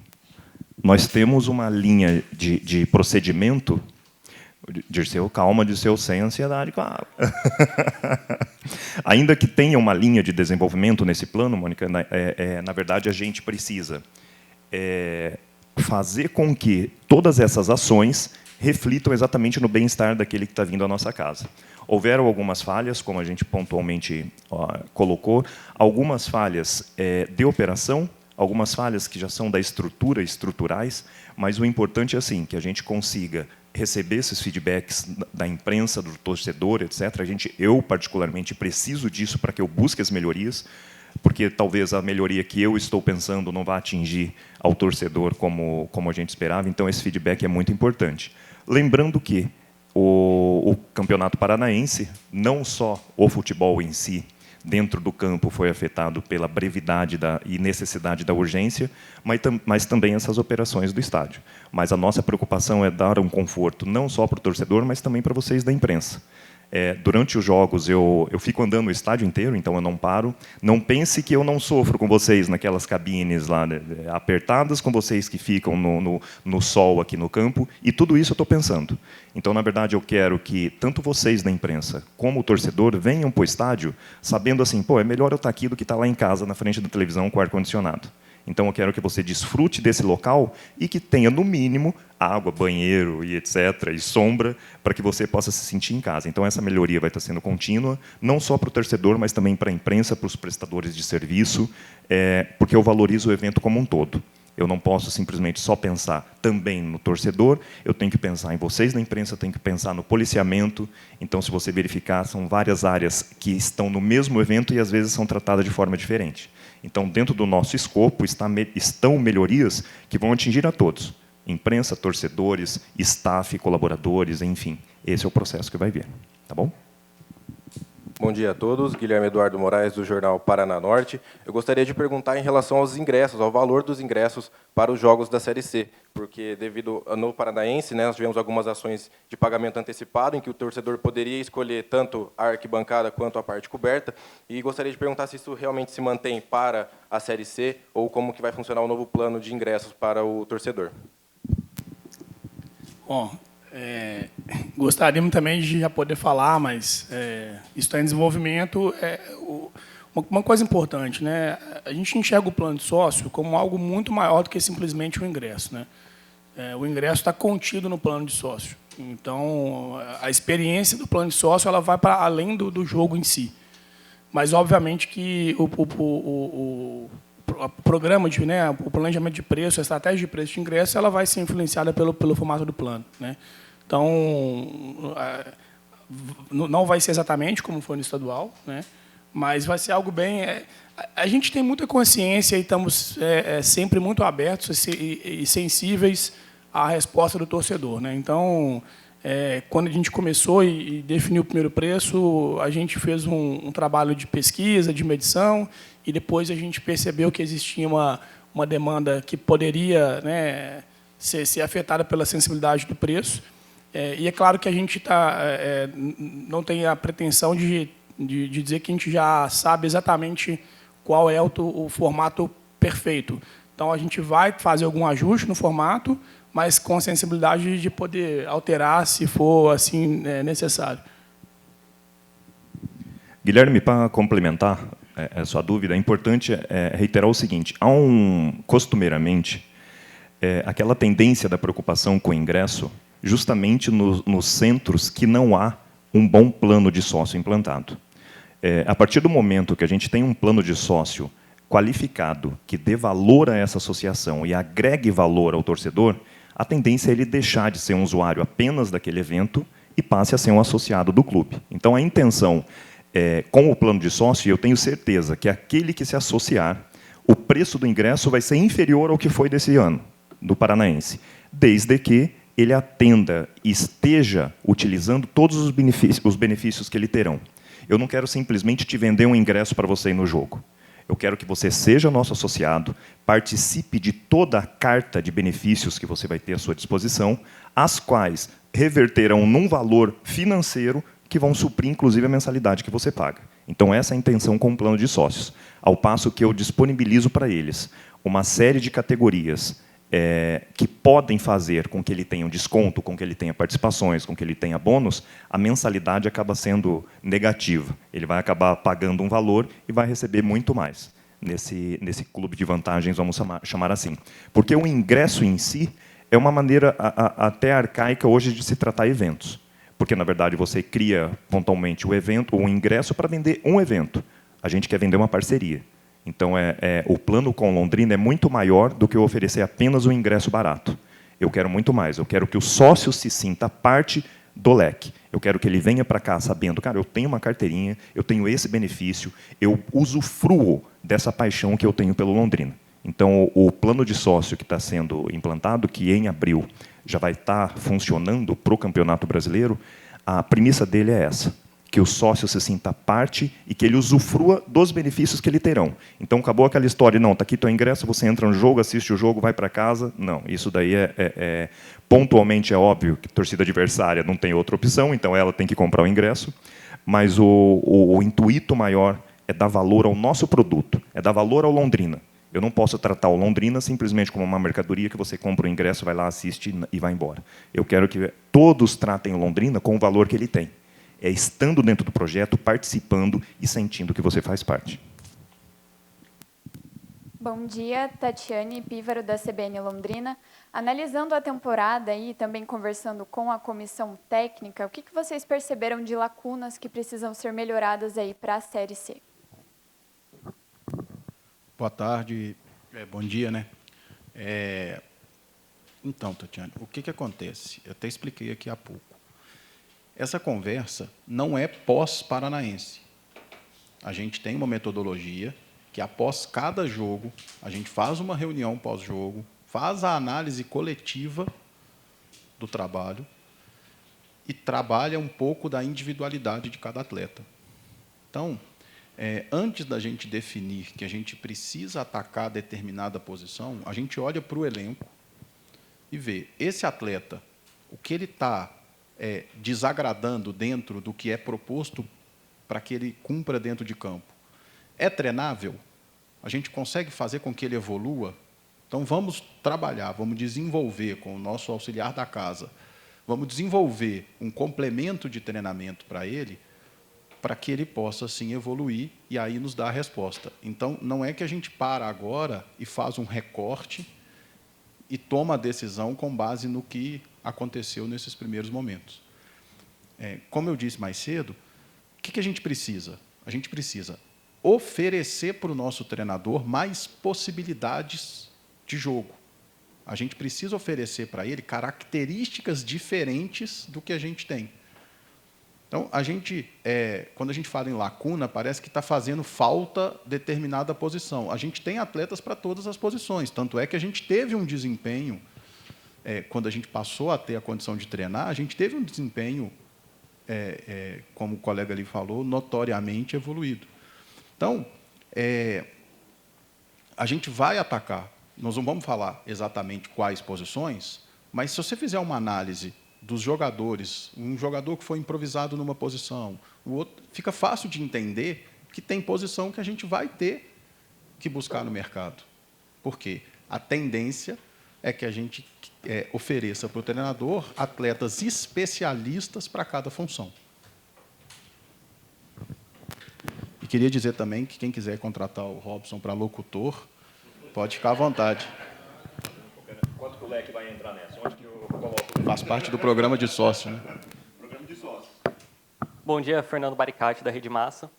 nós temos uma linha de procedimento. Dirceu, calma, Dirceu, sem ansiedade, claro. Ainda que tenha uma linha de desenvolvimento nesse plano, Mônica, na verdade, a gente precisa fazer com que todas essas ações reflitam exatamente no bem-estar daquele que está vindo à nossa casa. Houveram algumas falhas, como a gente pontualmente colocou, algumas falhas de operação, algumas falhas que já são da estrutura, estruturais, mas o importante é assim, que a gente consiga receber esses feedbacks da imprensa, do torcedor, etc. Eu, particularmente, preciso disso para que eu busque as melhorias, porque talvez a melhoria que eu estou pensando não vá atingir ao torcedor como a gente esperava. Então, esse feedback é muito importante. Lembrando que o Campeonato Paranaense, não só o futebol em si, dentro do campo foi afetado pela brevidade e necessidade da urgência, mas também essas operações do estádio. Mas a nossa preocupação é dar um conforto não só para o torcedor, mas também para vocês da imprensa. Durante os jogos, eu fico andando o estádio inteiro, então eu não paro. Não pense que eu não sofro com vocês naquelas cabines lá apertadas, com vocês que ficam no sol aqui no campo, e tudo isso eu estou pensando. Então, na verdade, eu quero que tanto vocês da imprensa como o torcedor venham para o estádio sabendo assim, é melhor eu estar aqui do que estar lá em casa, na frente da televisão com ar-condicionado. Então, eu quero que você desfrute desse local e que tenha, no mínimo, água, banheiro e etc., e sombra, para que você possa se sentir em casa. Então, essa melhoria vai estar sendo contínua, não só para o torcedor, mas também para a imprensa, para os prestadores de serviço, porque eu valorizo o evento como um todo. Eu não posso simplesmente só pensar também no torcedor, eu tenho que pensar em vocês na imprensa, eu tenho que pensar no policiamento. Então, se você verificar, são várias áreas que estão no mesmo evento e, às vezes, são tratadas de forma diferente. Então, dentro do nosso escopo, estão melhorias que vão atingir a todos. Imprensa, torcedores, staff, colaboradores, enfim. Esse é o processo que vai vir. Tá bom? Bom dia a todos. Guilherme Eduardo Moraes, do jornal Paraná Norte. Eu gostaria de perguntar em relação aos ingressos, ao valor dos ingressos para os jogos da Série C, porque devido no Paranaense, nós tivemos algumas ações de pagamento antecipado, em que o torcedor poderia escolher tanto a arquibancada quanto a parte coberta, e gostaria de perguntar se isso realmente se mantém para a Série C, ou como que vai funcionar o novo plano de ingressos para o torcedor. Bom, gostaríamos também de já poder falar, mas isso está em desenvolvimento. Uma coisa importante, né? A gente enxerga o plano de sócio como algo muito maior do que simplesmente o ingresso, né? O ingresso está contido no plano de sócio. Então, a experiência do plano de sócio ela vai para além do jogo em si. Mas, obviamente, que o programa o planejamento de preço, a estratégia de preço de ingresso, ela vai ser influenciada pelo formato do plano, né? Então, não vai ser exatamente como foi no estadual, né? Mas vai ser algo bem... a gente tem muita consciência e estamos sempre muito abertos e sensíveis à resposta do torcedor, né? Então, quando a gente começou e definiu o primeiro preço, a gente fez um trabalho de pesquisa, de medição, e depois a gente percebeu que existia uma demanda que poderia, né, ser afetada pela sensibilidade do preço. E é claro que a gente não tem a pretensão de dizer que a gente já sabe exatamente qual é o formato perfeito. Então, a gente vai fazer algum ajuste no formato, mas com sensibilidade de poder alterar se for assim necessário. Guilherme, para complementar a sua dúvida, é importante reiterar o seguinte: costumeiramente, aquela tendência da preocupação com o ingresso, justamente nos centros que não há um bom plano de sócio implantado. A partir do momento que a gente tem um plano de sócio qualificado, que dê valor a essa associação e agregue valor ao torcedor, a tendência é ele deixar de ser um usuário apenas daquele evento e passe a ser um associado do clube. Então, a intenção, com o plano de sócio, eu tenho certeza que aquele que se associar, o preço do ingresso vai ser inferior ao que foi desse ano, do Paranaense, desde que ele atenda e esteja utilizando todos os benefícios que ele terão. Eu não quero simplesmente te vender um ingresso para você ir no jogo. Eu quero que você seja nosso associado, participe de toda a carta de benefícios que você vai ter à sua disposição, as quais reverterão num valor financeiro que vão suprir, inclusive, a mensalidade que você paga. Então, essa é a intenção com o plano de sócios. Ao passo que eu disponibilizo para eles uma série de categorias que podem fazer com que ele tenha um desconto, com que ele tenha participações, com que ele tenha bônus, a mensalidade acaba sendo negativa. Ele vai acabar pagando um valor e vai receber muito mais nesse clube de vantagens, vamos chamar assim. Porque o ingresso em si é uma maneira até arcaica hoje de se tratar eventos. Porque, na verdade, você cria pontualmente o evento, o ingresso para vender um evento. A gente quer vender uma parceria. Então, o plano com Londrina é muito maior do que eu oferecer apenas um ingresso barato. Eu quero muito mais. Eu quero que o sócio se sinta parte do leque. Eu quero que ele venha para cá sabendo, cara, eu tenho uma carteirinha, eu tenho esse benefício, eu usufruo dessa paixão que eu tenho pelo Londrina. Então, o plano de sócio que está sendo implantado, que em abril já vai estar funcionando para o Campeonato Brasileiro, a premissa dele é essa, que o sócio se sinta parte e que ele usufrua dos benefícios que ele terão. Então, acabou aquela história, não, está aqui teu ingresso, você entra no jogo, assiste o jogo, vai para casa. Não, isso daí pontualmente é óbvio que a torcida adversária não tem outra opção, então ela tem que comprar o ingresso, mas o intuito maior é dar valor ao nosso produto, é dar valor ao Londrina. Eu não posso tratar o Londrina simplesmente como uma mercadoria que você compra o ingresso, vai lá, assiste e vai embora. Eu quero que todos tratem o Londrina com o valor que ele tem. É estando dentro do projeto, participando e sentindo que você faz parte. Bom dia, Tatiane Pívaro, da CBN Londrina. Analisando a temporada e também conversando com a comissão técnica, o que vocês perceberam de lacunas que precisam ser melhoradas aí para a Série C? Boa tarde, bom dia, né? Então, Tatiane, o que acontece? Eu até expliquei aqui há pouco. Essa conversa não é pós-paranaense. A gente tem uma metodologia que, após cada jogo, a gente faz uma reunião pós-jogo, faz a análise coletiva do trabalho e trabalha um pouco da individualidade de cada atleta. Então, antes da gente definir que a gente precisa atacar determinada posição, a gente olha para o elenco e vê esse atleta, o que ele está desagradando dentro do que é proposto para que ele cumpra dentro de campo. É treinável? A gente consegue fazer com que ele evolua? Então, vamos trabalhar, vamos desenvolver com o nosso auxiliar da casa, vamos desenvolver um complemento de treinamento para ele, para que ele possa, sim, evoluir e aí nos dar a resposta. Então, não é que a gente para agora e faz um recorte e toma a decisão com base no que aconteceu nesses primeiros momentos. Como eu disse mais cedo, o que a gente precisa? A gente precisa oferecer para o nosso treinador mais possibilidades de jogo. A gente precisa oferecer para ele características diferentes do que a gente tem. Então, quando a gente fala em lacuna, parece que está fazendo falta determinada posição. A gente tem atletas para todas as posições, tanto é que a gente teve um desempenho, quando a gente passou a ter a condição de treinar, a gente teve um desempenho, como o colega ali falou, notoriamente evoluído. Então, a gente vai atacar. Nós não vamos falar exatamente quais posições, mas se você fizer uma análise dos jogadores, um jogador que foi improvisado numa posição, o outro, fica fácil de entender que tem posição que a gente vai ter que buscar no mercado. Por quê? A tendência é que a gente ofereça para o treinador atletas especialistas para cada função. E queria dizer também que quem quiser contratar o Robson para locutor, pode ficar à vontade. Quanto que o leque vai entrar nessa? Onde que eu coloco? Faz parte do programa de sócio, né? Programa de sócio. Bom dia, Fernando Baricati, da Rede Massa.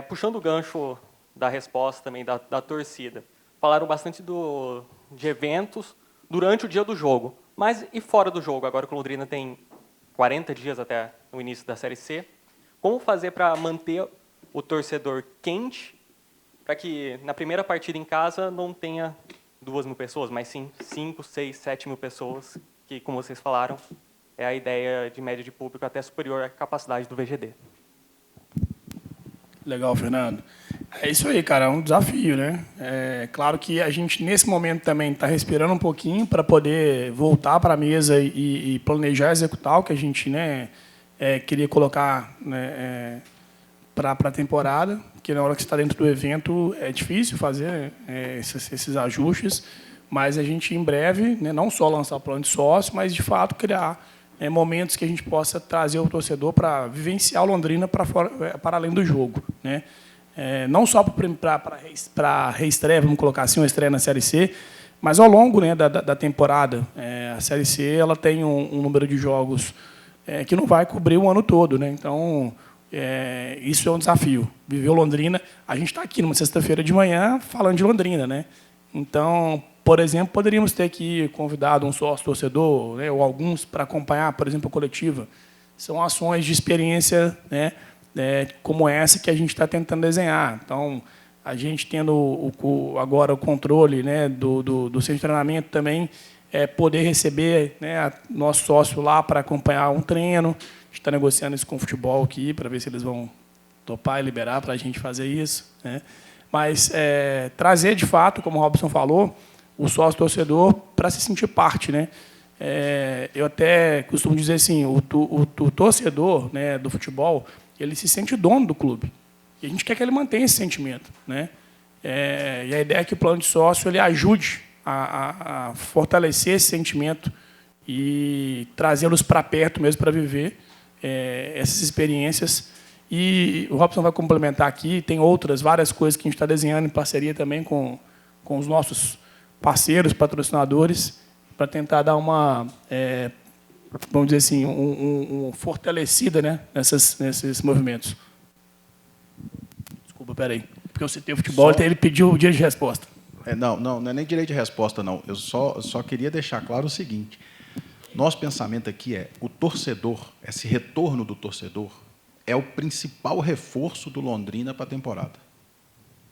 Puxando o gancho da resposta também da torcida, falaram bastante de eventos durante o dia do jogo, mas e fora do jogo, agora que o Londrina tem 40 dias até o início da Série C. Como fazer para manter o torcedor quente, para que na primeira partida em casa não tenha 2.000 pessoas, mas sim 5, 6, 7 mil pessoas, que, como vocês falaram, é a ideia de média de público até superior à capacidade do VGD. Legal, Fernando. É isso aí, cara, é um desafio, né? É claro que a gente, nesse momento, também está respirando um pouquinho para poder voltar para a mesa e planejar, executar o que a gente, né, queria colocar, né, para a temporada, porque na hora que você está dentro do evento é difícil fazer esses ajustes, mas a gente, em breve, né, não só lançar o plano de sócio, mas, de fato, criar momentos que a gente possa trazer o torcedor para vivenciar o Londrina para além do jogo, né? Não só para reestreia, vamos colocar assim, uma estreia na Série C, mas ao longo, né, da temporada. A Série C ela tem um número de jogos que não vai cobrir o ano todo, né? Então, isso é um desafio. Viver o Londrina, a gente está aqui numa sexta-feira de manhã falando de Londrina, né? Então, por exemplo, poderíamos ter aqui convidado um sócio-torcedor, né, ou alguns para acompanhar, por exemplo, a coletiva. São ações de experiência, né, como essa que a gente está tentando desenhar. Então, a gente tendo agora o controle, né, do centro de treinamento também, poder receber, né, nosso sócio lá para acompanhar um treino. A gente está negociando isso com o futebol aqui, para ver se eles vão topar e liberar para a gente fazer isso, né? Mas trazer, de fato, como o Robson falou, o sócio-torcedor para se sentir parte, né? Eu até costumo dizer assim, o torcedor, né, do futebol, ele se sente dono do clube. E a gente quer que ele mantenha esse sentimento, né? E a ideia é que o plano de sócio ele ajude a fortalecer esse sentimento e trazê-los para perto mesmo para viver essas experiências. E o Robson vai complementar aqui, tem várias coisas que a gente está desenhando em parceria também com os nossos parceiros, patrocinadores, para tentar dar uma, vamos dizer assim, uma fortalecida, né, nesses movimentos. Desculpa, peraí, porque eu citei o futebol, ele pediu o direito de resposta. Não é nem direito de resposta, não. Eu só queria deixar claro o seguinte. Nosso pensamento aqui o torcedor, esse retorno do torcedor, é o principal reforço do Londrina para a temporada.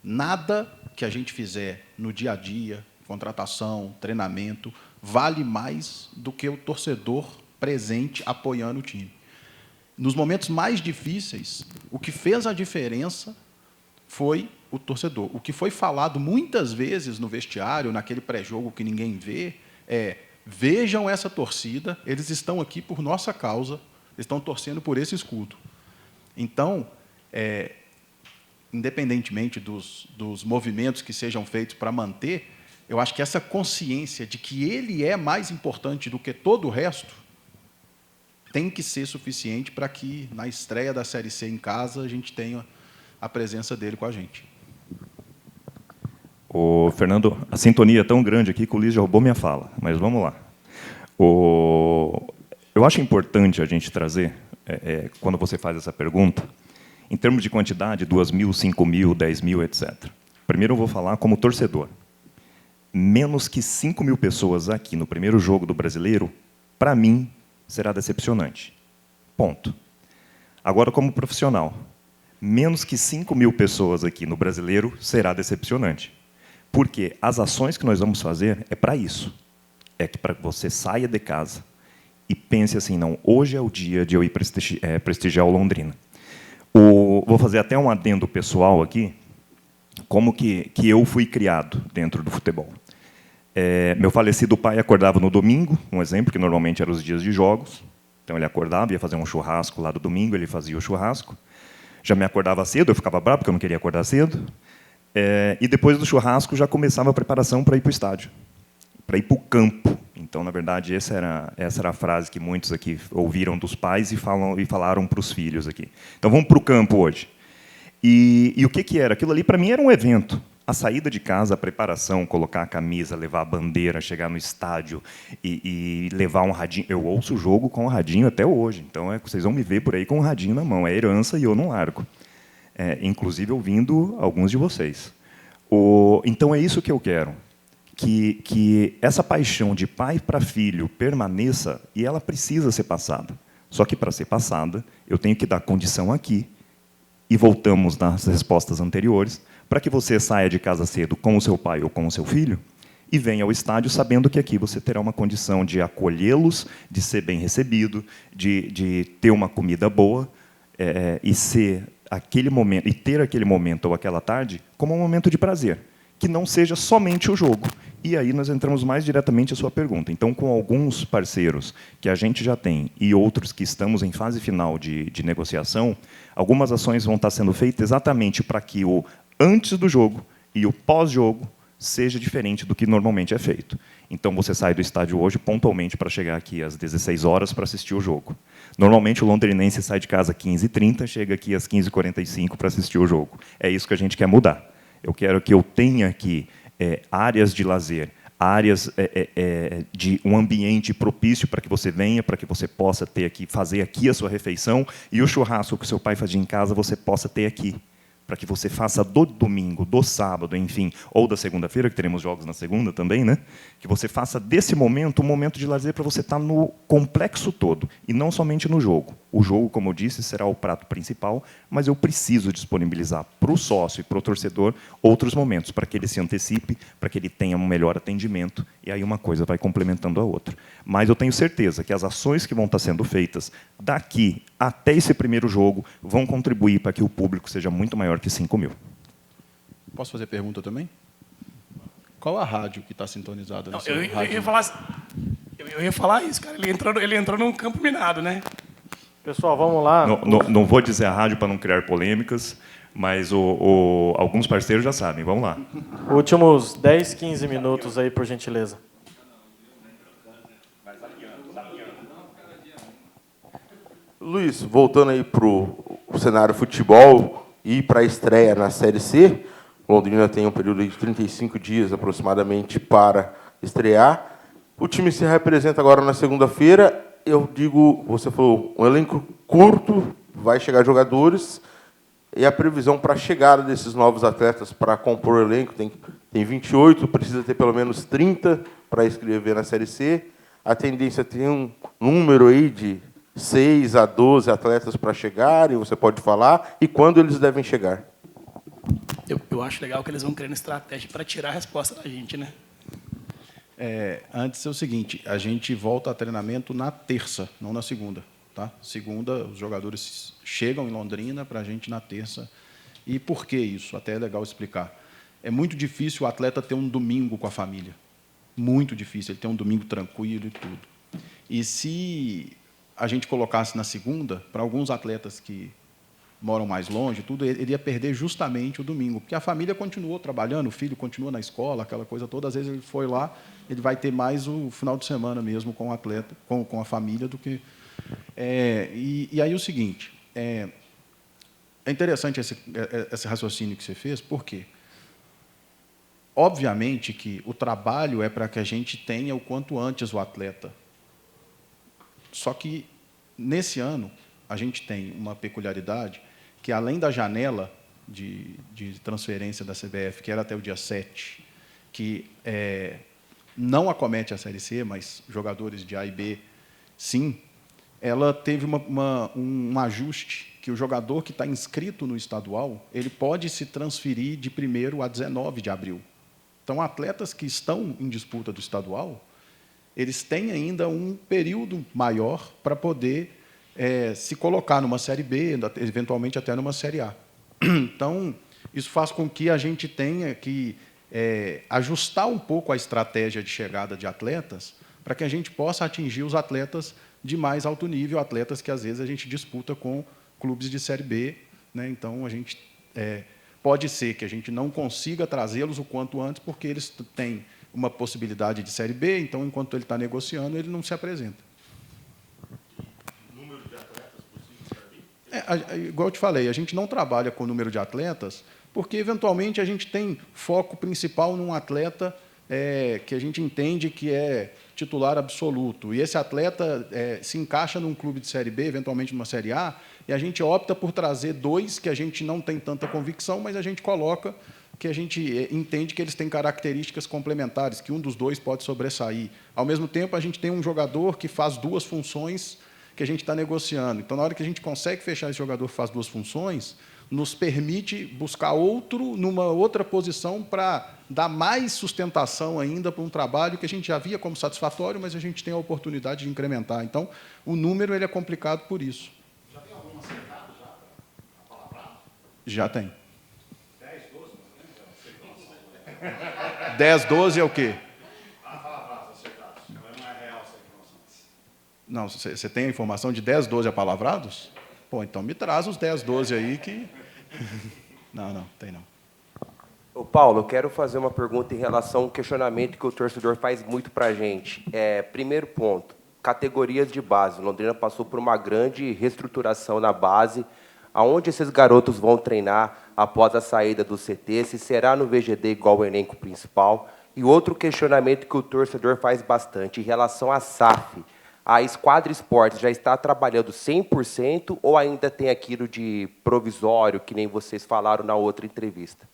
Nada que a gente fizer no dia a dia, contratação, treinamento, vale mais do que o torcedor presente apoiando o time. Nos momentos mais difíceis, o que fez a diferença foi o torcedor. O que foi falado muitas vezes no vestiário, naquele pré-jogo que ninguém vê, vejam essa torcida, eles estão aqui por nossa causa, estão torcendo por esse escudo. Então, independentemente dos movimentos que sejam feitos para manter, eu acho que essa consciência de que ele é mais importante do que todo o resto tem que ser suficiente para que, na estreia da Série C em casa, a gente tenha a presença dele com a gente. Ô, Fernando, a sintonia é tão grande aqui que o Luiz já roubou minha fala, mas vamos lá. Eu acho importante a gente trazer, quando você faz essa pergunta, em termos de quantidade, 2.000, 5.000, 10.000, etc. Primeiro eu vou falar como torcedor. Menos que 5.000 pessoas aqui no primeiro jogo do Brasileiro, para mim, será decepcionante. Ponto. Agora, como profissional, menos que 5.000 pessoas aqui no Brasileiro será decepcionante. Porque as ações que nós vamos fazer é para isso. É que para que você saia de casa e pense assim, não, hoje é o dia de eu ir prestigiar o Londrina. Vou fazer até um adendo pessoal aqui, como que eu fui criado dentro do futebol. Meu falecido pai acordava no domingo, um exemplo, que normalmente eram os dias de jogos. Então, ele acordava, ia fazer um churrasco lá do domingo, ele fazia o churrasco. Já me acordava cedo, eu ficava bravo, porque eu não queria acordar cedo. E depois do churrasco, já começava a preparação para ir para o estádio, para ir para o campo. Então, na verdade, essa era a frase que muitos aqui ouviram dos pais e falaram para os filhos aqui. Então, vamos para o campo hoje. E o que era? Aquilo ali, para mim, era um evento. A saída de casa, a preparação, colocar a camisa, levar a bandeira, chegar no estádio e levar um radinho. Eu ouço o jogo com o radinho até hoje. Então, vocês vão me ver por aí com o radinho na mão. É herança e eu não largo. Inclusive, ouvindo alguns de vocês. Então, é isso que eu quero. Que essa paixão de pai para filho permaneça, e ela precisa ser passada. Só que, para ser passada, eu tenho que dar condição aqui, e voltamos nas respostas anteriores, para que você saia de casa cedo com o seu pai ou com o seu filho, e venha ao estádio sabendo que aqui você terá uma condição de acolhê-los, de ser bem recebido, de ter uma comida boa, e ser aquele momento, e ter aquele momento ou aquela tarde como um momento de prazer, que não seja somente o jogo. E aí nós entramos mais diretamente à sua pergunta. Então, com alguns parceiros que a gente já tem e outros que estamos em fase final de negociação, algumas ações vão estar sendo feitas exatamente para que o antes do jogo e o pós-jogo seja diferente do que normalmente é feito. Então, você sai do estádio hoje pontualmente para chegar aqui às 16 horas para assistir o jogo. Normalmente, o londrinense sai de casa às 15h30, chega aqui às 15h45 para assistir o jogo. É isso que a gente quer mudar. Eu quero que eu tenha aqui áreas de lazer, áreas de um ambiente propício para que você venha, para que você possa ter aqui, fazer aqui a sua refeição, e o churrasco que o seu pai fazia em casa, você possa ter aqui, para que você faça do domingo, do sábado, enfim, ou da segunda-feira, que teremos jogos na segunda também, né? Que você faça desse momento um momento de lazer para você estar no complexo todo, e não somente no jogo. O jogo, como eu disse, será o prato principal, mas eu preciso disponibilizar para o sócio e para o torcedor outros momentos, para que ele se antecipe, para que ele tenha um melhor atendimento, e aí uma coisa vai complementando a outra. Mas eu tenho certeza que as ações que vão estar sendo feitas daqui até esse primeiro jogo vão contribuir para que o público seja muito maior que 5.000. Posso fazer pergunta também? Qual a rádio que está sintonizada? Não, eu ia falar isso, cara. Ele entrou num campo minado, né? Pessoal, vamos lá. Não vou dizer a rádio para não criar polêmicas, mas alguns parceiros já sabem. Vamos lá. Últimos 10, 15 minutos aí, por gentileza. Luiz, voltando aí para o cenário futebol e para a estreia na Série C, Londrina tem um período de 35 dias aproximadamente para estrear. O time se representa agora na segunda-feira. Eu digo, você falou, um elenco curto, vai chegar jogadores, e a previsão para a chegada desses novos atletas para compor o elenco, tem 28, precisa ter pelo menos 30 para inscrever na Série C. A tendência tem um número aí de 6 a 12 atletas para chegar, e você pode falar, e quando eles devem chegar? Eu acho legal que eles vão criando estratégia para tirar a resposta da gente, né? Antes é o seguinte, a gente volta a treinamento na terça, não na segunda. Tá? Segunda, os jogadores chegam em Londrina para a gente na terça. E por que isso? Até é legal explicar. É muito difícil o atleta ter um domingo com a família. Muito difícil, ele ter um domingo tranquilo e tudo. E se a gente colocasse na segunda, para alguns atletas que moram mais longe, tudo, ele ia perder justamente o domingo, porque a família continuou trabalhando, o filho continua na escola, aquela coisa toda. Às vezes ele foi lá, ele vai ter mais o final de semana mesmo com o atleta, com a família, do que... E aí o seguinte, é interessante esse raciocínio que você fez, por quê? Obviamente que o trabalho é para que a gente tenha o quanto antes o atleta. Só que, nesse ano, a gente tem uma peculiaridade que, além da janela de transferência da CBF, que era até o dia 7, que não acomete a Série C, mas jogadores de A e B, sim, ela teve um ajuste, que o jogador que está inscrito no estadual, ele pode se transferir de 1º a 19 de abril. Então, atletas que estão em disputa do estadual, eles têm ainda um período maior para poder se colocar numa Série B, eventualmente até numa Série A. Então, isso faz com que a gente tenha que ajustar um pouco a estratégia de chegada de atletas para que a gente possa atingir os atletas de mais alto nível, atletas que, às vezes, a gente disputa com clubes de Série B. Né? Então, a gente pode ser que a gente não consiga trazê-los o quanto antes, porque eles têm uma possibilidade de Série B, então, enquanto ele está negociando, ele não se apresenta. Número de atletas possíveis? Igual eu te falei, a gente não trabalha com o número de atletas, porque, eventualmente, a gente tem foco principal num atleta que a gente entende que é titular absoluto. E esse atleta se encaixa num clube de Série B, eventualmente numa Série A, e a gente opta por trazer 2 que a gente não tem tanta convicção, mas a gente coloca que a gente entende que eles têm características complementares, que um dos 2 pode sobressair. Ao mesmo tempo, a gente tem um jogador que faz 2 funções que a gente está negociando. Então, na hora que a gente consegue fechar esse jogador que faz duas funções, nos permite buscar outro numa outra posição para dar mais sustentação ainda para um trabalho que a gente já via como satisfatório, mas a gente tem a oportunidade de incrementar. Então, o número ele é complicado por isso. Já tem algum acertado já para palavra? Já tem. 10, 12, 10, 12 é o quê? Palavras acertados. Não é real essa informação. Não, você tem a informação de 10, 12 apalavrados? Pô, então me traz os 10, 12 aí que... Não, tem não. Ô, Paulo, eu quero fazer uma pergunta em relação ao questionamento que o torcedor faz muito para a gente. Primeiro ponto, categorias de base. Londrina passou por uma grande reestruturação na base. Aonde esses garotos vão treinar após a saída do CT? Se será no VGD igual o elenco principal? E outro questionamento que o torcedor faz bastante, em relação à SAF. A Esquadra Esportes já está trabalhando 100% ou ainda tem aquilo de provisório, que nem vocês falaram na outra entrevista?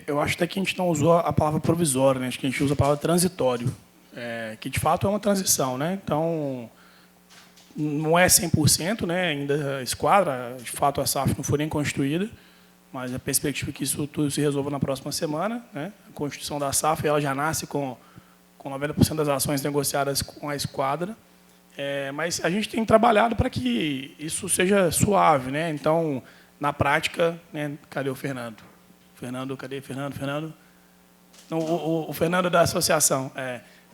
Eu acho até que a gente não usou a palavra provisório, né? Acho que a gente usa a palavra transitório, que de fato é uma transição, né? Então, não é 100%, né? Ainda a esquadra, de fato a SAF não foi nem constituída, mas a perspectiva é que isso tudo se resolva na próxima semana, né? A constituição da SAF ela já nasce com 90% das ações negociadas com a esquadra, mas a gente tem trabalhado para que isso seja suave, né? Então, na prática, né? Cadê o Fernando? Cadê Fernando? Não, o Fernando da associação.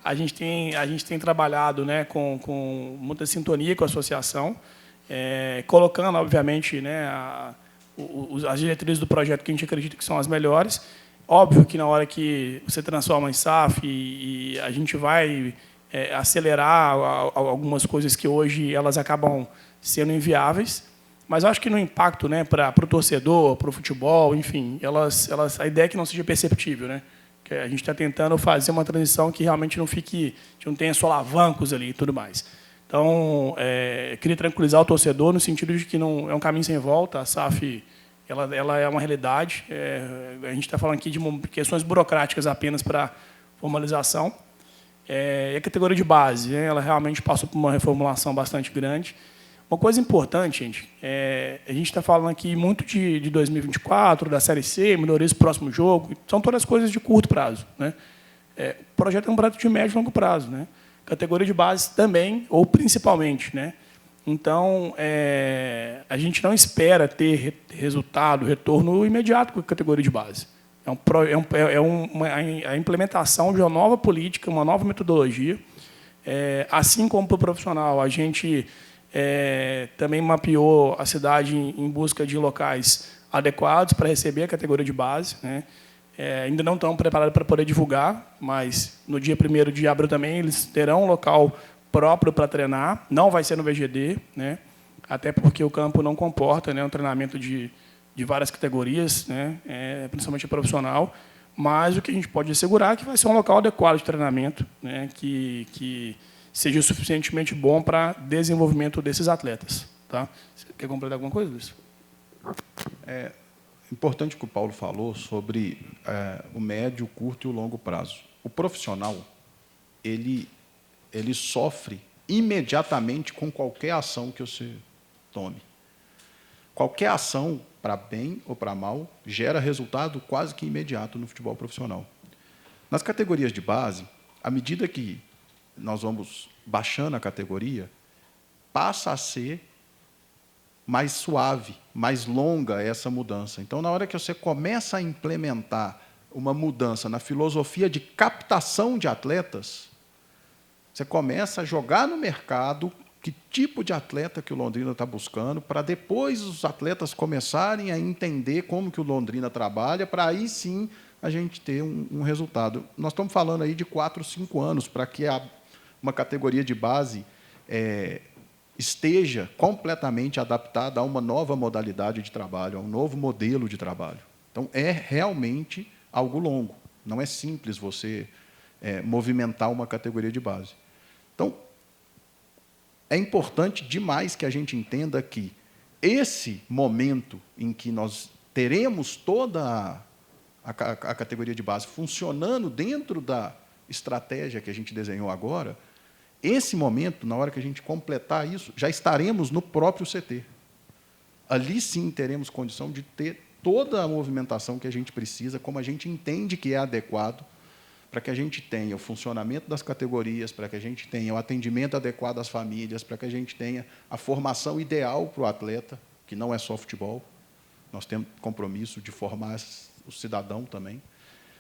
A gente tem trabalhado, né, com muita sintonia com a associação, colocando, obviamente, né, as diretrizes do projeto que a gente acredita que são as melhores. Óbvio que na hora que você transforma em SAF e a gente vai acelerar algumas coisas que hoje elas acabam sendo inviáveis, mas eu acho que no impacto, né, para o torcedor, para o futebol, enfim, a ideia é que não seja perceptível, né? Que a gente está tentando fazer uma transição que realmente não fique, que não tenha solavancos ali e tudo mais. Então, queria tranquilizar o torcedor no sentido de que não é um caminho sem volta. A SAF ela é uma realidade. A gente está falando aqui de questões burocráticas apenas para formalização. E a categoria de base, né, ela realmente passou por uma reformulação bastante grande. Uma coisa importante, gente, a gente está falando aqui muito de 2024, da Série C, melhorias do próximo jogo, são todas coisas de curto prazo, né? O projeto é um projeto de médio e longo prazo, né? Categoria de base também, ou principalmente, né? Então, a gente não espera ter retorno imediato com a categoria de base. A implementação de uma nova política, uma nova metodologia. Assim como para o profissional, a gente também mapeou a cidade em busca de locais adequados para receber a categoria de base, né? Ainda não estão preparados para poder divulgar, mas no dia 1º de abril também eles terão um local próprio para treinar. Não vai ser no VGD, né? Até porque o campo não comporta, né, um treinamento de várias categorias, né? Principalmente profissional. Mas o que a gente pode assegurar é que vai ser um local adequado de treinamento, né? Que seja suficientemente bom para desenvolvimento desses atletas. Tá? Você quer completar alguma coisa, Luiz? É importante o que o Paulo falou sobre o médio, o curto e o longo prazo. O profissional, ele sofre imediatamente com qualquer ação que você tome. Qualquer ação, para bem ou para mal, gera resultado quase que imediato no futebol profissional. Nas categorias de base, à medida que nós vamos baixando a categoria, passa a ser mais suave, mais longa essa mudança. Então, na hora que você começa a implementar uma mudança na filosofia de captação de atletas, você começa a jogar no mercado que tipo de atleta que o Londrina está buscando, para depois os atletas começarem a entender como que o Londrina trabalha, para aí sim a gente ter um resultado. Nós estamos falando aí de 4, 5 anos para que uma categoria de base esteja completamente adaptada a uma nova modalidade de trabalho, a um novo modelo de trabalho. Então, é realmente algo longo. Não é simples você movimentar uma categoria de base. Então, é importante demais que a gente entenda que esse momento em que nós teremos toda a categoria de base funcionando dentro estratégia que a gente desenhou agora, esse momento, na hora que a gente completar isso, já estaremos no próprio CT. Ali sim teremos condição de ter toda a movimentação que a gente precisa, como a gente entende que é adequado, para que a gente tenha o funcionamento das categorias, para que a gente tenha o atendimento adequado às famílias, para que a gente tenha a formação ideal para o atleta, que não é só futebol. Nós temos compromisso de formar o cidadão também.